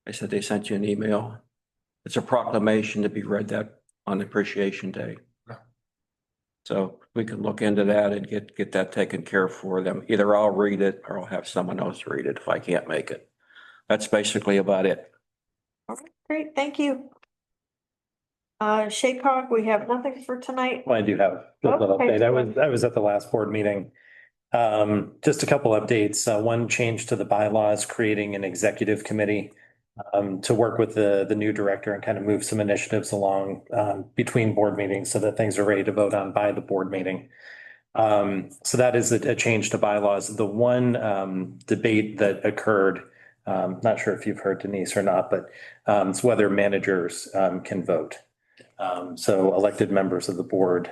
I said they sent you an email. It's a proclamation to be read that on Appreciation Day. So we can look into that and get that taken care of for them. Either I'll read it or I'll have someone else read it if I can't make it. That's basically about it. All right, great, thank you. Shaycog, we have nothing for tonight. Well, I do have a little Okay. update. I was at the last board meeting. Just a couple updates. One change to the bylaws, creating an executive committee to work with the new director and kind of move some initiatives along between board meetings so that things are ready to vote on by the board meeting. So that is a change to bylaws. The one debate that occurred, not sure if you've heard, Denise, or not, but it's whether managers can vote. So elected members of the board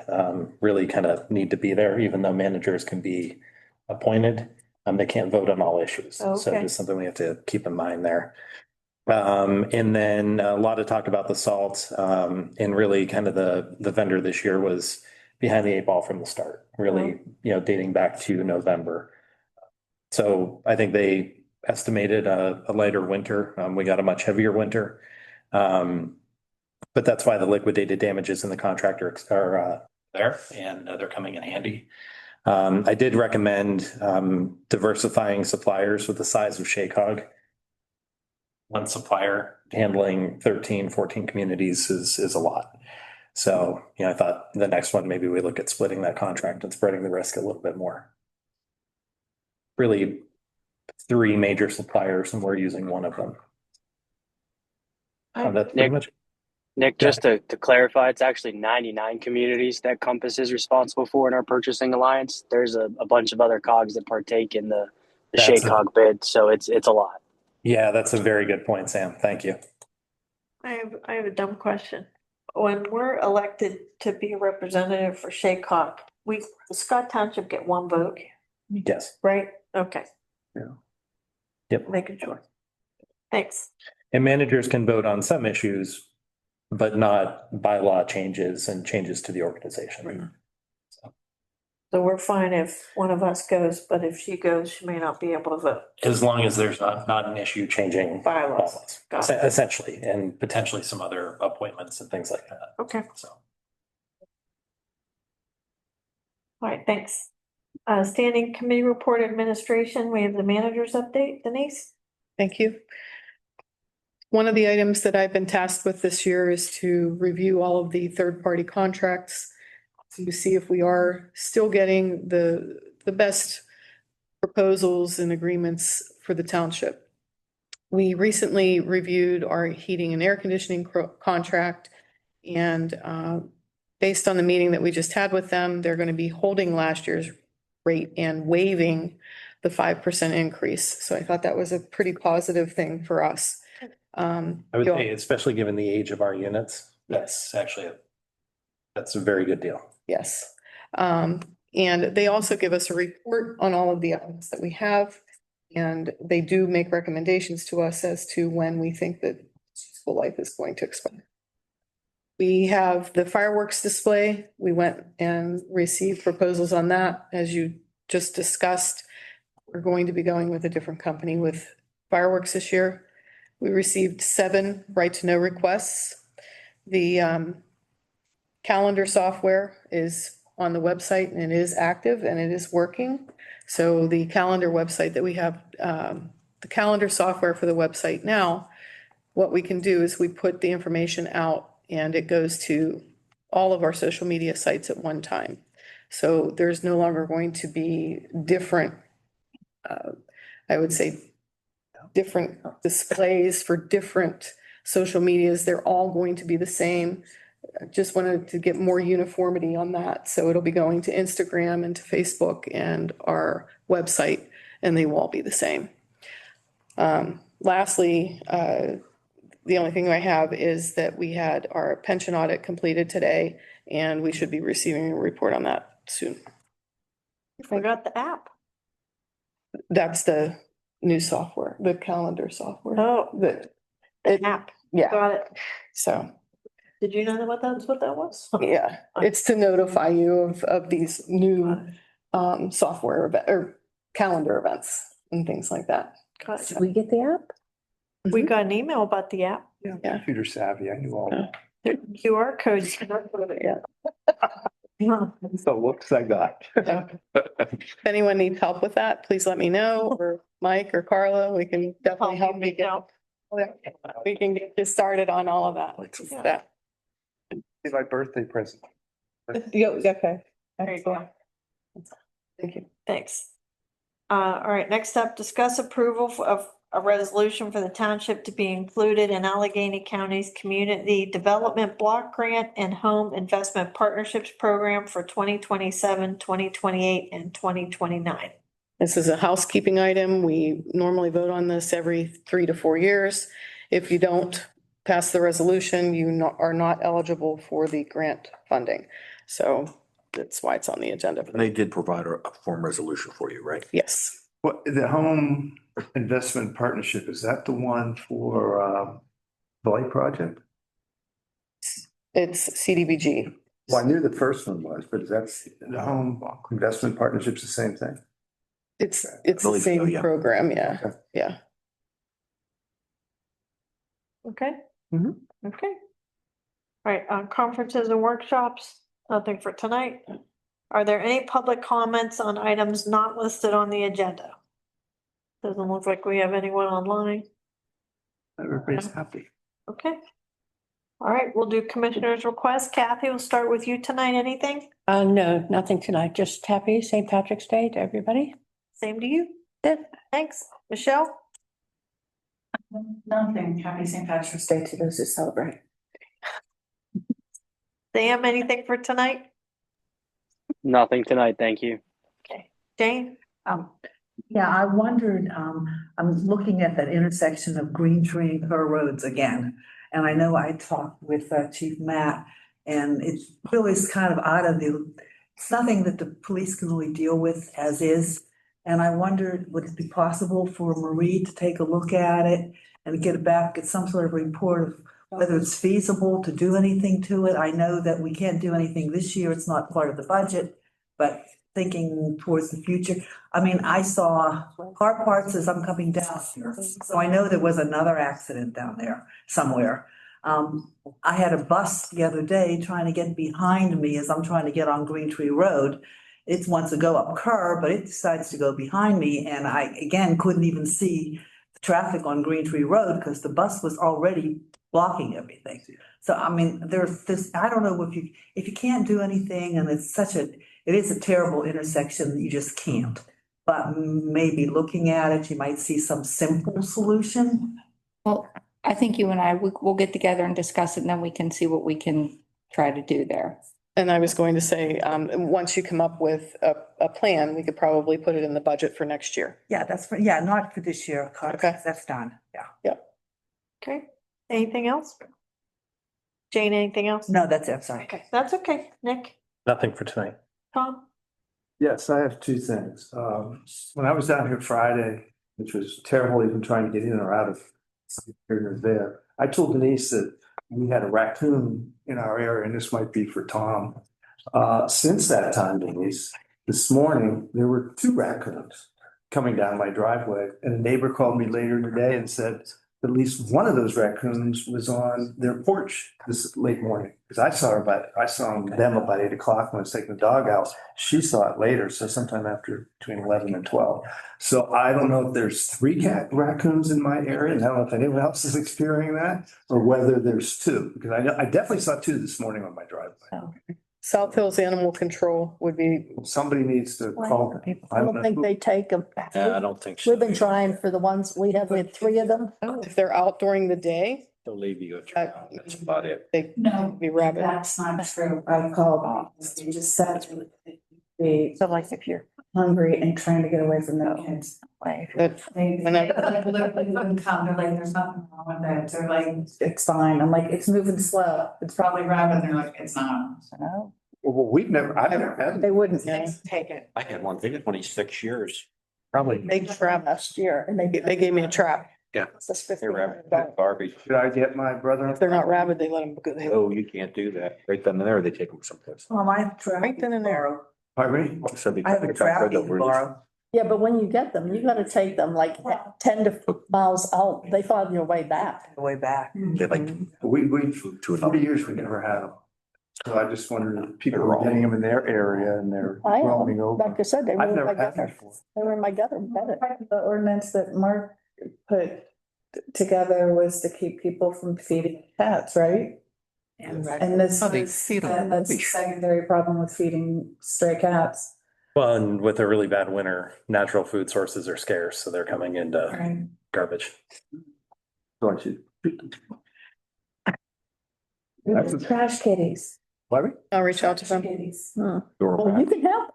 really kind of need to be there, even though managers can be appointed. They can't vote on all issues. So Okay. just something we have to keep in mind there. And then a lot of talk about the salt, and really kind of the vendor this year was behind the eight ball from the start, really, dating back to November. So I think they estimated a lighter winter. We got a much heavier winter. But that's why the liquidated damages in the contractor are there, and they're coming in handy. I did recommend diversifying suppliers with the size of Shaycog. One supplier handling 13, 14 communities is a lot. So, I thought the next one, maybe we look at splitting that contract and spreading the risk a little bit more. Really 3 major suppliers, and we're using one of them. That's pretty much. Nick, just to clarify, it's actually 99 communities that Compass is responsible for in our purchasing alliance. There's a bunch of other cogs that partake in the Shaycog bid, so it's a lot. Yeah, that's a very good point, Sam. Thank you. I have a dumb question. When we're elected to be a representative for Shaycog, Scott Township get one vote, Yes. right? Okay. Yeah. Yep. Making sure. Thanks. And managers can vote on some issues, but not bylaw changes and changes to the organization. So we're fine if one of us goes, but if she goes, she may not be able to vote. As long as there's not an issue changing Bylaws. Got it. essentially, and potentially some other appointments and things like that. Okay. So. All right, thanks. Standing committee report administration, we have the manager's update. Denise? Thank you. One of the items that I've been tasked with this year is to review all of the third-party contracts to see if we are still getting the best proposals and agreements for the township. We recently reviewed our heating and air conditioning contract, and based on the meeting that we just had with them, they're going to be holding last year's rate and waiving the 5% increase. So I thought that was a pretty positive thing for us. I would say, especially given the age of our units, that's actually that's a very good deal. Yes. And they also give us a report on all of the items that we have. And they do make recommendations to us as to when we think that useful life is going to expire. We have the fireworks display. We went and received proposals on that. As you just discussed, we're going to be going with a different company with fireworks this year. We received 7 right-to-know requests. The calendar software is on the website and it is active and it is working. So the calendar website that we have, the calendar software for the website now, what we can do is we put the information out and it goes to all of our social media sites at one time. So there's no longer going to be different, I would say, different displays for different social medias. They're all going to be the same. I just wanted to get more uniformity on that. So it'll be going to Instagram and to Facebook and our website, and they will all be the same. Lastly, the only thing I have is that we had our pension audit completed today, and we should be receiving a report on that soon. You forgot the app. That's the new software, the calendar software. Oh, The app. Yeah, Got it. so, Did you know what that was? yeah, it's to notify you of these new software or calendar events and things like that. Got it. Did we get the app? We got an email about the app. Yeah, Yeah. computer savvy, I knew all that. The QR codes. So looks I got. If anyone needs help with that, please let me know, or Mike or Carla, we can definitely help you get. We can get you started on all of that. Yeah. It's my birthday present. Yeah, okay. There you go. Thank you. Thanks. All right, next up, discuss approval of a resolution for the township to be included in Allegheny County's Community Development Block Grant and Home Investment Partnerships Program for 2027, 2028, and 2029. This is a housekeeping item. We normally vote on this every 3 to 4 years. If you don't pass the resolution, you are not eligible for the grant funding. So that's why it's on the agenda. And they did provide a form resolution for you, right? Yes. What, the home investment partnership, is that the one for the light project? It's CDBG. Well, I knew the first one was, but is that the home investment partnership's the same thing? It's the believe so, same yeah. program, yeah, Okay. yeah. Okay? Mhm. Okay. All right, conferences and workshops, nothing for tonight. Are there any public comments on items not listed on the agenda? Doesn't look like we have anyone online. Everybody's happy. Okay. All right, we'll do commissioner's request. Kathy, we'll start with you tonight. Anything? No, nothing tonight. Just happy St. Patrick's Day to everybody. Same to you. Good. Thanks. Michelle? Nothing. Happy St. Patrick's Day to those who celebrate. Sam, anything for tonight? Nothing tonight, thank you. Okay. Jane? Yeah, I wondered, I'm looking at that intersection of Green Tree and Kerr Roads again. And I know I talked with Chief Matt, and it really is kind of out of it's nothing that the police can really deal with as is. And I wondered, would it be possible for Marie to take a look at it and get some sort of report of whether it's feasible to do anything to it? I know that we can't do anything this year, it's not part of the budget, but thinking towards the future. I mean, I saw car parts as I'm coming down here, so I know there was another accident down there somewhere. I had a bus the other day trying to get behind me as I'm trying to get on Green Tree Road. It wants to go up Kerr, but it decides to go behind me, and I, again, couldn't even see the traffic on Green Tree Road because the bus was already blocking everything. So, I mean, there's this, I don't know if you can't do anything, and it is a terrible intersection that you just can't. But maybe looking at it, you might see some simple solution. Well, I think you and I, we'll get together and discuss it, and then we can see what we can try to do there. And I was going to say, once you come up with a plan, we could probably put it in the budget for next year. Yeah, not for this year, Okay. that's done, yeah. Yep. Okay. Anything else? Jane, anything else? No, that's it, sorry. Okay, that's okay. Nick? Nothing for tonight. Tom? Yes, I have two things. When I was down here Friday, which was terrible even trying to get in or out of here or there, I told Denise that we had a raccoon in our area, and this might be for Tom. Since that time, Denise, this morning, there were 2 raccoons coming down my driveway, and a neighbor called me later in the day and said at least one of those raccoons was on their porch this late morning. Because I saw them about 8 o'clock when I was taking the dog out. She saw it later, so sometime after between 11 and 12. So I don't know if there's 3 raccoons in my area, and I don't know if anyone else is experiencing that, or whether there's 2, because I definitely saw 2 this morning on my driveway. South Hills Animal Control would be, Somebody needs to call them. I don't think they take them. Yeah, I don't think so. We've been trying for the ones we had 3 of them. if they're out during the day, They'll leave you a trail. That's about it. they No, be rabid. that's not true. I called, they just said they, So like if you're hungry and trying to get away from their kids. That They Whenever- literally wouldn't come, they're like, there's nothing wrong with it, they're like, it's fine, I'm like, it's moving slow, it's probably rabid, they're like, it's not. no. Well, I've never had. They wouldn't. take it. I had one thing at 26 years. Probably. They trapped last year and They gave me a trap. Yeah. It's They were garbage. Should I get my brother? If they're not rabid, they let them go. Oh, you can't do that. Right then and there, they take them someplace. Well, my trap. Right then and there. Pardon me? So they I have a trap you can borrow. Yeah, but when you get them, you gotta take them like 10 to miles out. They find your way back. Way back. They like We, to 40 years we never had them. So I just wondered if people were getting them in their area and they're I roaming am, over. like I said, they were I've in my never had them gutter. before. They were in my gutter, better. The ordinance that Mark put together was to keep people from feeding cats, right? And this, that's a secondary problem with feeding stray cats. Well, and with a really bad winter, natural food sources are scarce, so they're coming into garbage. So I should. It's trash kitties. Larry? I'll reach out to them. Kitties. Well, you can help.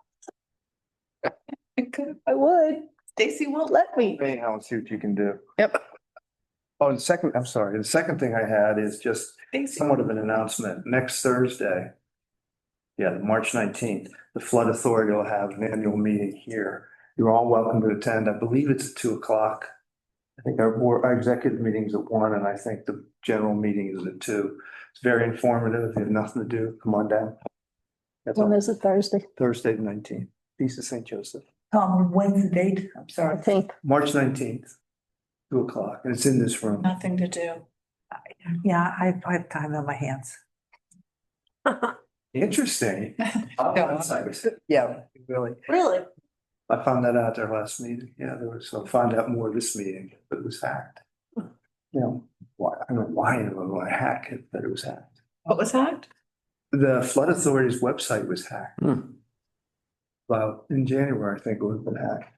I would. Stacy won't let me. Hey, I'll see what you can do. Yep. Oh, the second thing I had is just somewhat of an announcement. Next Thursday, March 19th, the Flood Authority will have an annual meeting here. You're all welcome to attend. I believe it's at 2:00. I think our executive meeting is at 1, and I think the general meeting is at 2. It's very informative. If you have nothing to do, come on down. That's When on is it, Thursday? Thursday, the 19th, Feast of St. Joseph. Tom, when's the date? I'm I sorry. think. March 19th, 2:00, and it's in this room. Nothing to do. Yeah, I have time on my hands. Interesting. Yeah, really. Really? I found that out at their last meeting. Yeah, I'll find out more this meeting, but it was hacked. You know, why, I don't know why anyone would hack it, but it was hacked. What was hacked? The Flood Authority's website was hacked. Well, in January, I think it would have been hacked.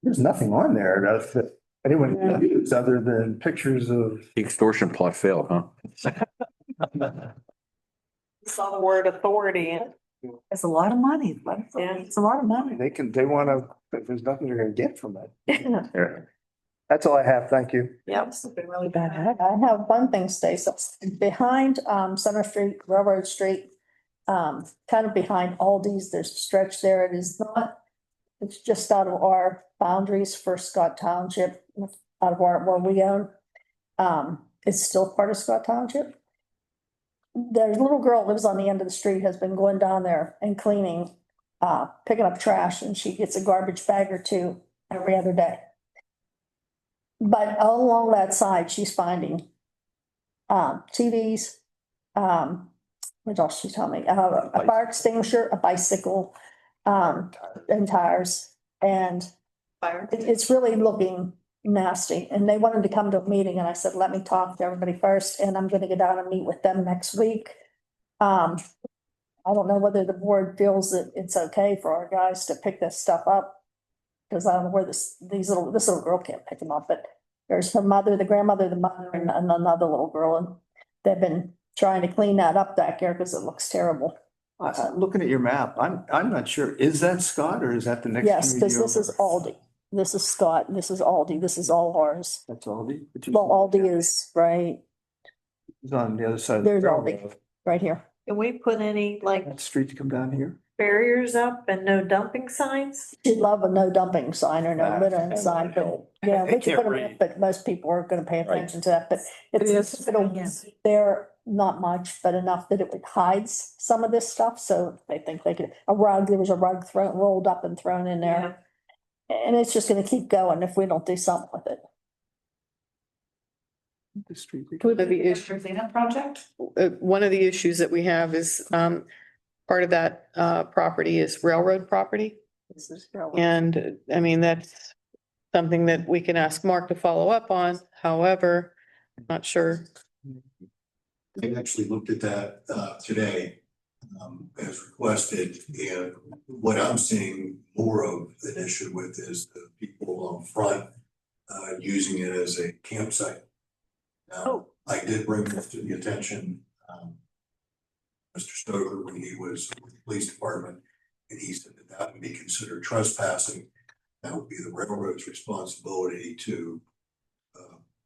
There's nothing on there that anyone can use other than pictures of. The extortion plot failed, huh? Saw the word authority in it. It's a lot of money. It's a lot of money. They wanna, there's nothing they're gonna get from it. That's all I have. Thank you. Yeah, it's been really bad. I have one thing, Stacy, behind Center Street, Railroad Street, kind of behind Aldi's, there's a stretch there. It is not, it's just out of our boundaries for Scott Township, out of where we own. It's still part of Scott Township. There's a little girl lives on the end of the street, has been going down there and cleaning, picking up trash, and she gets a garbage bag or 2 every other day. But all along that side, she's finding TVs, what else she told me, a fire extinguisher, a bicycle, and tires. And it's really looking nasty. And they wanted to come to a meeting, and I said, let me talk to everybody first, and I'm gonna go down and meet with them next week. I don't know whether the board feels that it's okay for our guys to pick this stuff up. Cause I don't know where this little girl can't pick them up, but there's her mother, the grandmother, the mother, and another little girl, and they've been trying to clean that up back there because it looks terrible. Looking at your map, I'm not sure. Is that Scott or is that the next? Yes, because community this is over? Aldi, this is Scott, this is Aldi, this is all ours. That's Aldi? Well, Aldi is right, It's on the other side. of the there's railroad. Aldi, right here. Can we put any That street to come down here? barriers up and no dumping signs? She'd love a no dumping sign or no littering sign, but yeah, we should put them up, but most people aren't gonna pay attention to that, but it's, it'll, not much, but enough that it would hide some of this stuff, so they think they could, there was a rug rolled up and thrown in there. And it's just gonna keep going if we don't do something with it. One of the issues, project? one of the issues that we have is, part of that, property is railroad property. This is really. And I mean, that's something that we can ask Mark to follow up on. However, I'm not sure. I actually looked at that today as requested, and what I'm seeing more of an issue with is the people on front using it as a campsite. Now, I did bring this to the attention Mr. Stoker when he was with the police department, and he said that that would be considered trespassing. That would be the railroad's responsibility to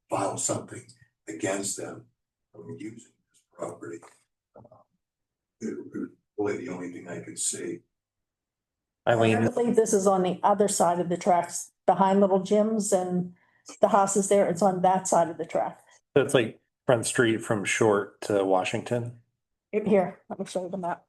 file something against them for using this property. It was really the only thing I could see. I believe this is on the other side of the tracks, behind Little Jim's and the house is there. It's on that side of the track. So it's like Front Street from Short to Washington. Here, let me show you the map.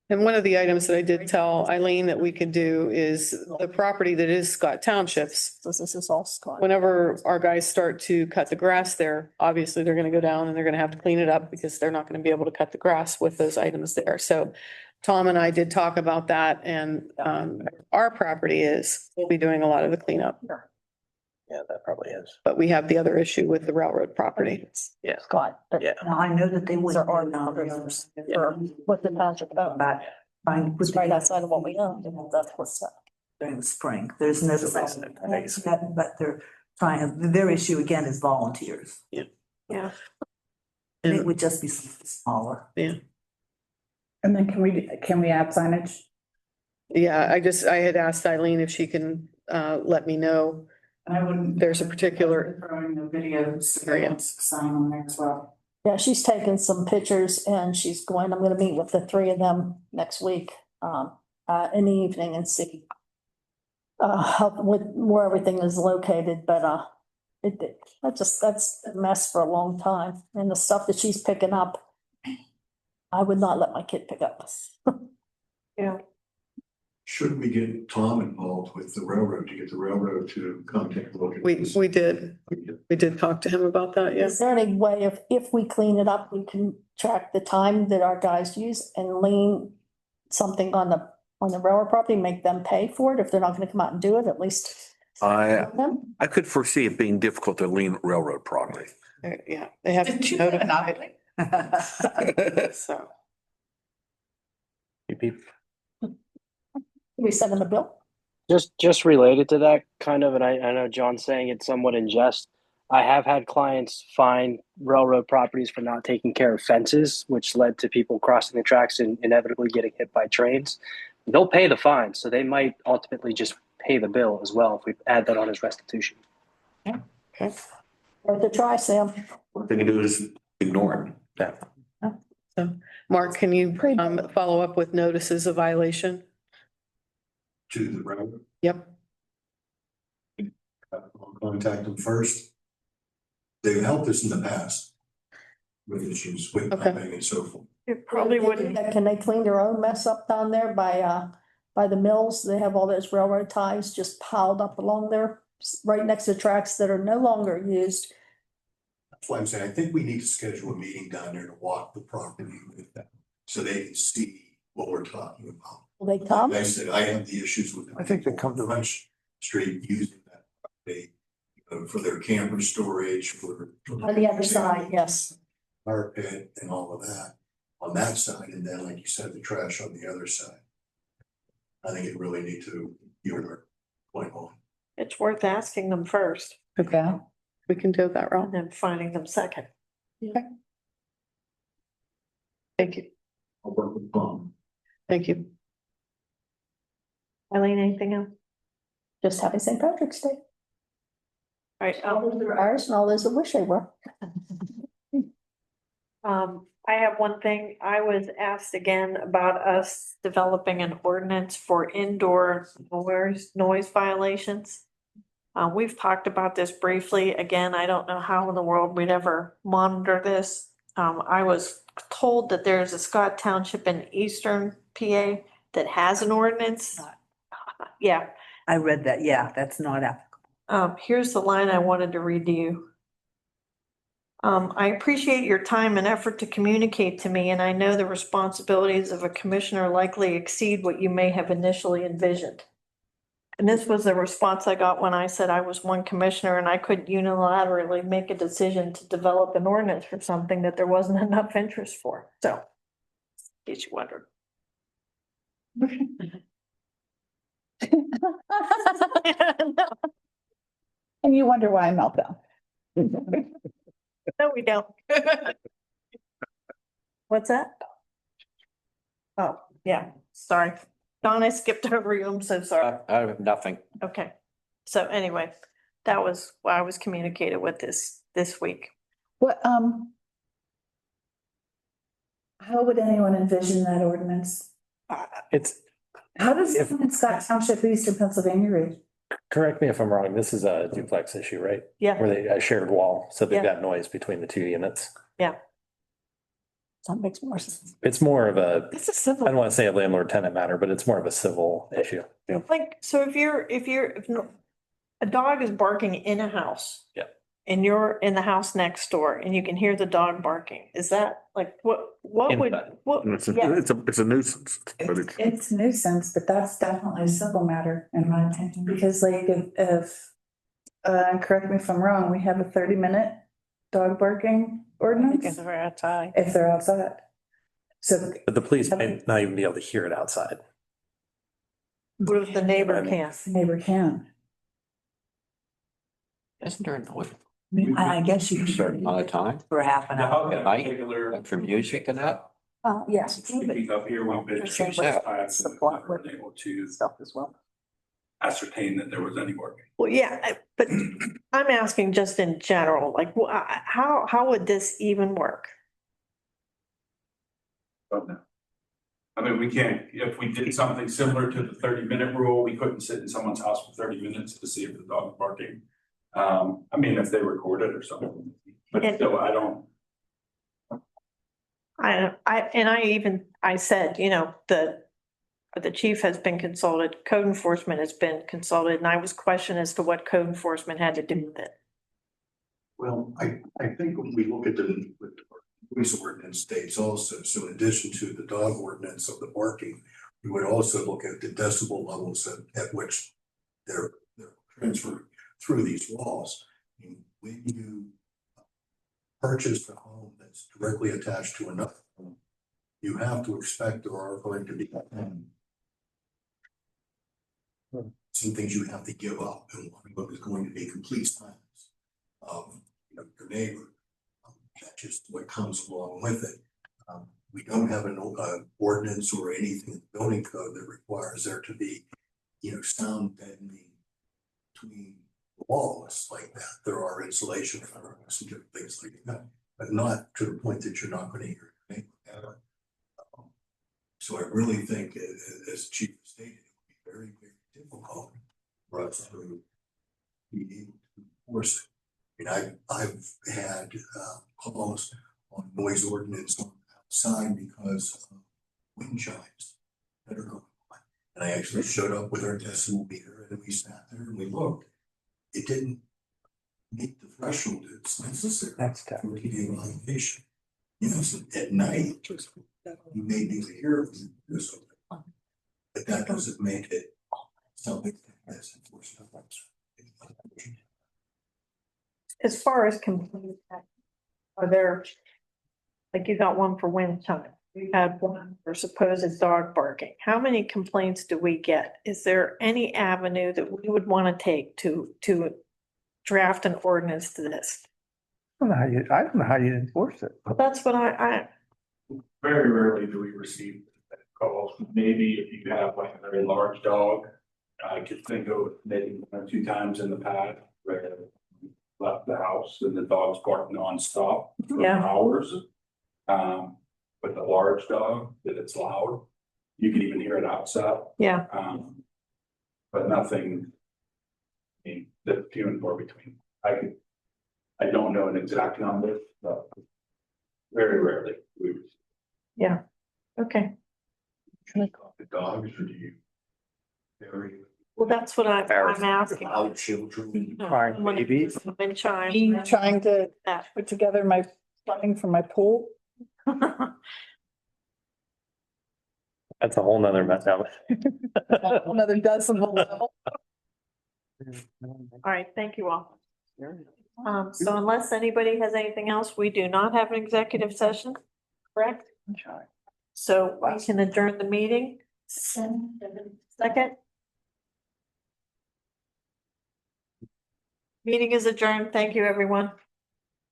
And one of the items that I did tell Eileen that we could do is the property that is Scott Township's. So this is all Scott. Whenever our guys start to cut the grass there, obviously they're gonna go down and they're gonna have to clean it up because they're not gonna be able to cut the grass with those items there. So Tom and I did talk about that, and our property we'll be doing a lot of the cleanup. Yeah, that probably is. But we have the other issue with the railroad property. Yeah. Scott. but Yeah. Now, I know that they would. There are numbers for what the township owned. About trying to It's right outside of what we own, and that's what's up. during the spring. There's no, but they're trying, their issue again is volunteers. Yeah. Yeah. And it would just be something smaller. And then can we add signage? Yeah, I had asked Eileen if she can let me know. And I wouldn't. There's a particular. Throwing the video surveillance sign on there as well. Yeah, she's taken some pictures and I'm gonna meet with the three of them next week, in the evening and see where everything is located, but, that's a mess for a long time. And the stuff that she's picking up, I would not let my kid pick up. Yeah. Should we get Tom involved with the railroad to get the railroad to come take a look at this? We did talk to him about that, Is yes. there any way if we clean it up, we can track the time that our guys use and lean something on the railroad property, make them pay for it if they're not gonna come out and do it, at least. I could foresee it being difficult to lean railroad property. Yeah, they have to notify. So. We send them a bill? Just related to that kind of, and I know John's saying it's somewhat in jest. I have had clients fine railroad properties for not taking care of fences, which led to people crossing the tracks and inevitably getting hit by trains. They'll pay the fine, so they might ultimately just pay the bill as well if we add that on as restitution. Yeah. Okay. Worth a try, Sam. What they can do is ignore it. Yeah. So, Mark, can you follow up with notices of violation? To the railroad, Yep. I'll contact them first. They've helped us in the past with issues with pumping and so forth. It probably wouldn't. Can they clean their own mess up down there by the mills? They have all those railroad ties just piled up along there, right next to tracks that are no longer used. That's why I'm saying, I think we need to schedule a meeting down there to walk the property with them, so they can see what we're talking about. Will they come? Like I said, I have the issues with. I think they come to Lunch Street using that property, for their camper storage, for. On the other side, yes. Fire pit and all of that on that side, and then, like you said, the trash on the other side. I think it really need to, going on. It's worth asking them first Okay. We can do that, Rob. and then finding them second. Okay. Thank you. I'll work with Tom. Thank you. Eileen, anything else? Just happy St. Patrick's Day. All right, All those are Irish and all those that wish they were. I have one thing. I was asked again about us developing an ordinance for indoor noise violations. We've talked about this briefly. Again, I don't know how in the world we'd ever monitor this. I was told that there's a Scott Township in eastern PA that has an ordinance. Yeah, I read that, yeah, that's not applicable. here's the line I wanted to read to you. I appreciate your time and effort to communicate to me, and I know the responsibilities of a commissioner likely exceed what you may have initially envisioned. And this was the response I got when I said I was one commissioner and I couldn't unilaterally make a decision to develop an ordinance for something that there wasn't enough interest for. So, in case you wondered. And you wonder why I meltdown. No, we don't. What's that? Oh, yeah, sorry. Don, I skipped over you. I'm so sorry. I have nothing. Okay. So anyway, that was what I was communicated with this week. What, how would anyone envision that ordinance? It's, How does it in Scott Township, Eastern Pennsylvania read? correct me if I'm wrong, this is a duplex issue, right? Yeah, Where they, a shared wall, so they've Yeah. got noise between the two units. yeah. That makes more sense. It's more of a, It's a I civil. don't want to say a landlord tenant matter, but it's more of a civil issue. Like, so if a dog is barking in a house. Yeah. And you're in the house next door and you can hear the dog barking, is that like, what would, Inside. what? It's yes. a nuisance, but it's. It's nuisance, but that's definitely a civil matter in my opinion, because like if, correct me if I'm wrong, we have a 30-minute dog barking ordinance Because we're outside. if they're outside. So But the police might not even be able to hear it outside. What if the neighbor I mean- can't? the neighbor can. Isn't there a noise I guess you certain amount of time for half an hour. at night for music and that? Yes. Speaking up here, we've been Same several with times and support we're able to Stuff as well. ascertain that there was any work. Well, yeah, but I'm asking just in general, like, how would this even work? Don't know. I mean, we can't, if we did something similar to the 30-minute rule, we couldn't sit in someone's house for 30 minutes to see if the dog's barking. I mean, if they record it or something, but And- still, I don't. I said, you know, the chief has been consulted, code enforcement has been consulted, and I was questioned as to what code enforcement had to do with it. Well, I think when we look at the police ordinance states also, so in addition to the dog ordinance of the barking, we would also look at the decibel levels at which they're transferred through these walls. I mean, when you purchase a home that's directly attached to another home, you have to expect there are going to be some things you have to give up, and one of them is going to be complete silence of your neighbor. That's just what comes along with it. We don't have an ordinance or anything in the building code that requires there to be, sound deadening between the walls like that. There are insulation fireworks and different things like that, but not to the point that you're not going to hear your neighbor ever. So I really think, as Chief stated, it would be very, very difficult for us to be able to enforce it. I mean, I've had calls on noise ordinance on outside because of wind chimes that are going on. And I actually showed up with our decibel meter and we sat there and we looked. It didn't meet the threshold that's necessary for it to be a violation. So at night, you may be able to hear it or something, but that doesn't make it something that's enforced. As far as complaints, are there, like you got one for wind chime, we had one for supposed dog barking. How many complaints do we get? Is there any avenue that we would want to take to draft an ordinance to this? I don't know how you enforce it. That's what I Very rarely do we receive calls. Maybe if you have like a very large dog, I could think of maybe 1 or 2 times in the past where I left the house and the dog's barking nonstop for Yeah. hours. With a large dog, that it's loud. You can even hear it outside. yeah. But nothing, I mean, the few and far between. I don't know an exact number, but very rarely we would. Yeah, okay. The dogs or do you? Very. Well, that's what I'm asking. Our children. Crying babies. Been trying. Me trying to put together my plumbing for my pool. That's a whole nother mess. Another dozen. All right, thank you all. So unless anybody has anything else, we do not have an executive session, correct? So we can adjourn the meeting. Second. Meeting is adjourned. Thank you, everyone.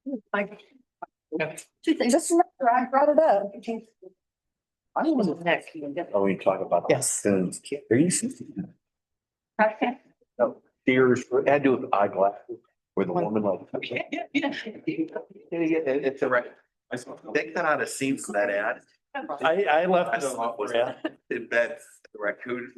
Just remember, I brought it up. I was next. Oh, we talk about. Yes. Are you seeing? No, tears, it had to do with eyeglasses, where the woman like. Okay, yeah. It's a right. They cut out a scene from that ad. I left. I don't know what was that. In bed, the raccoon.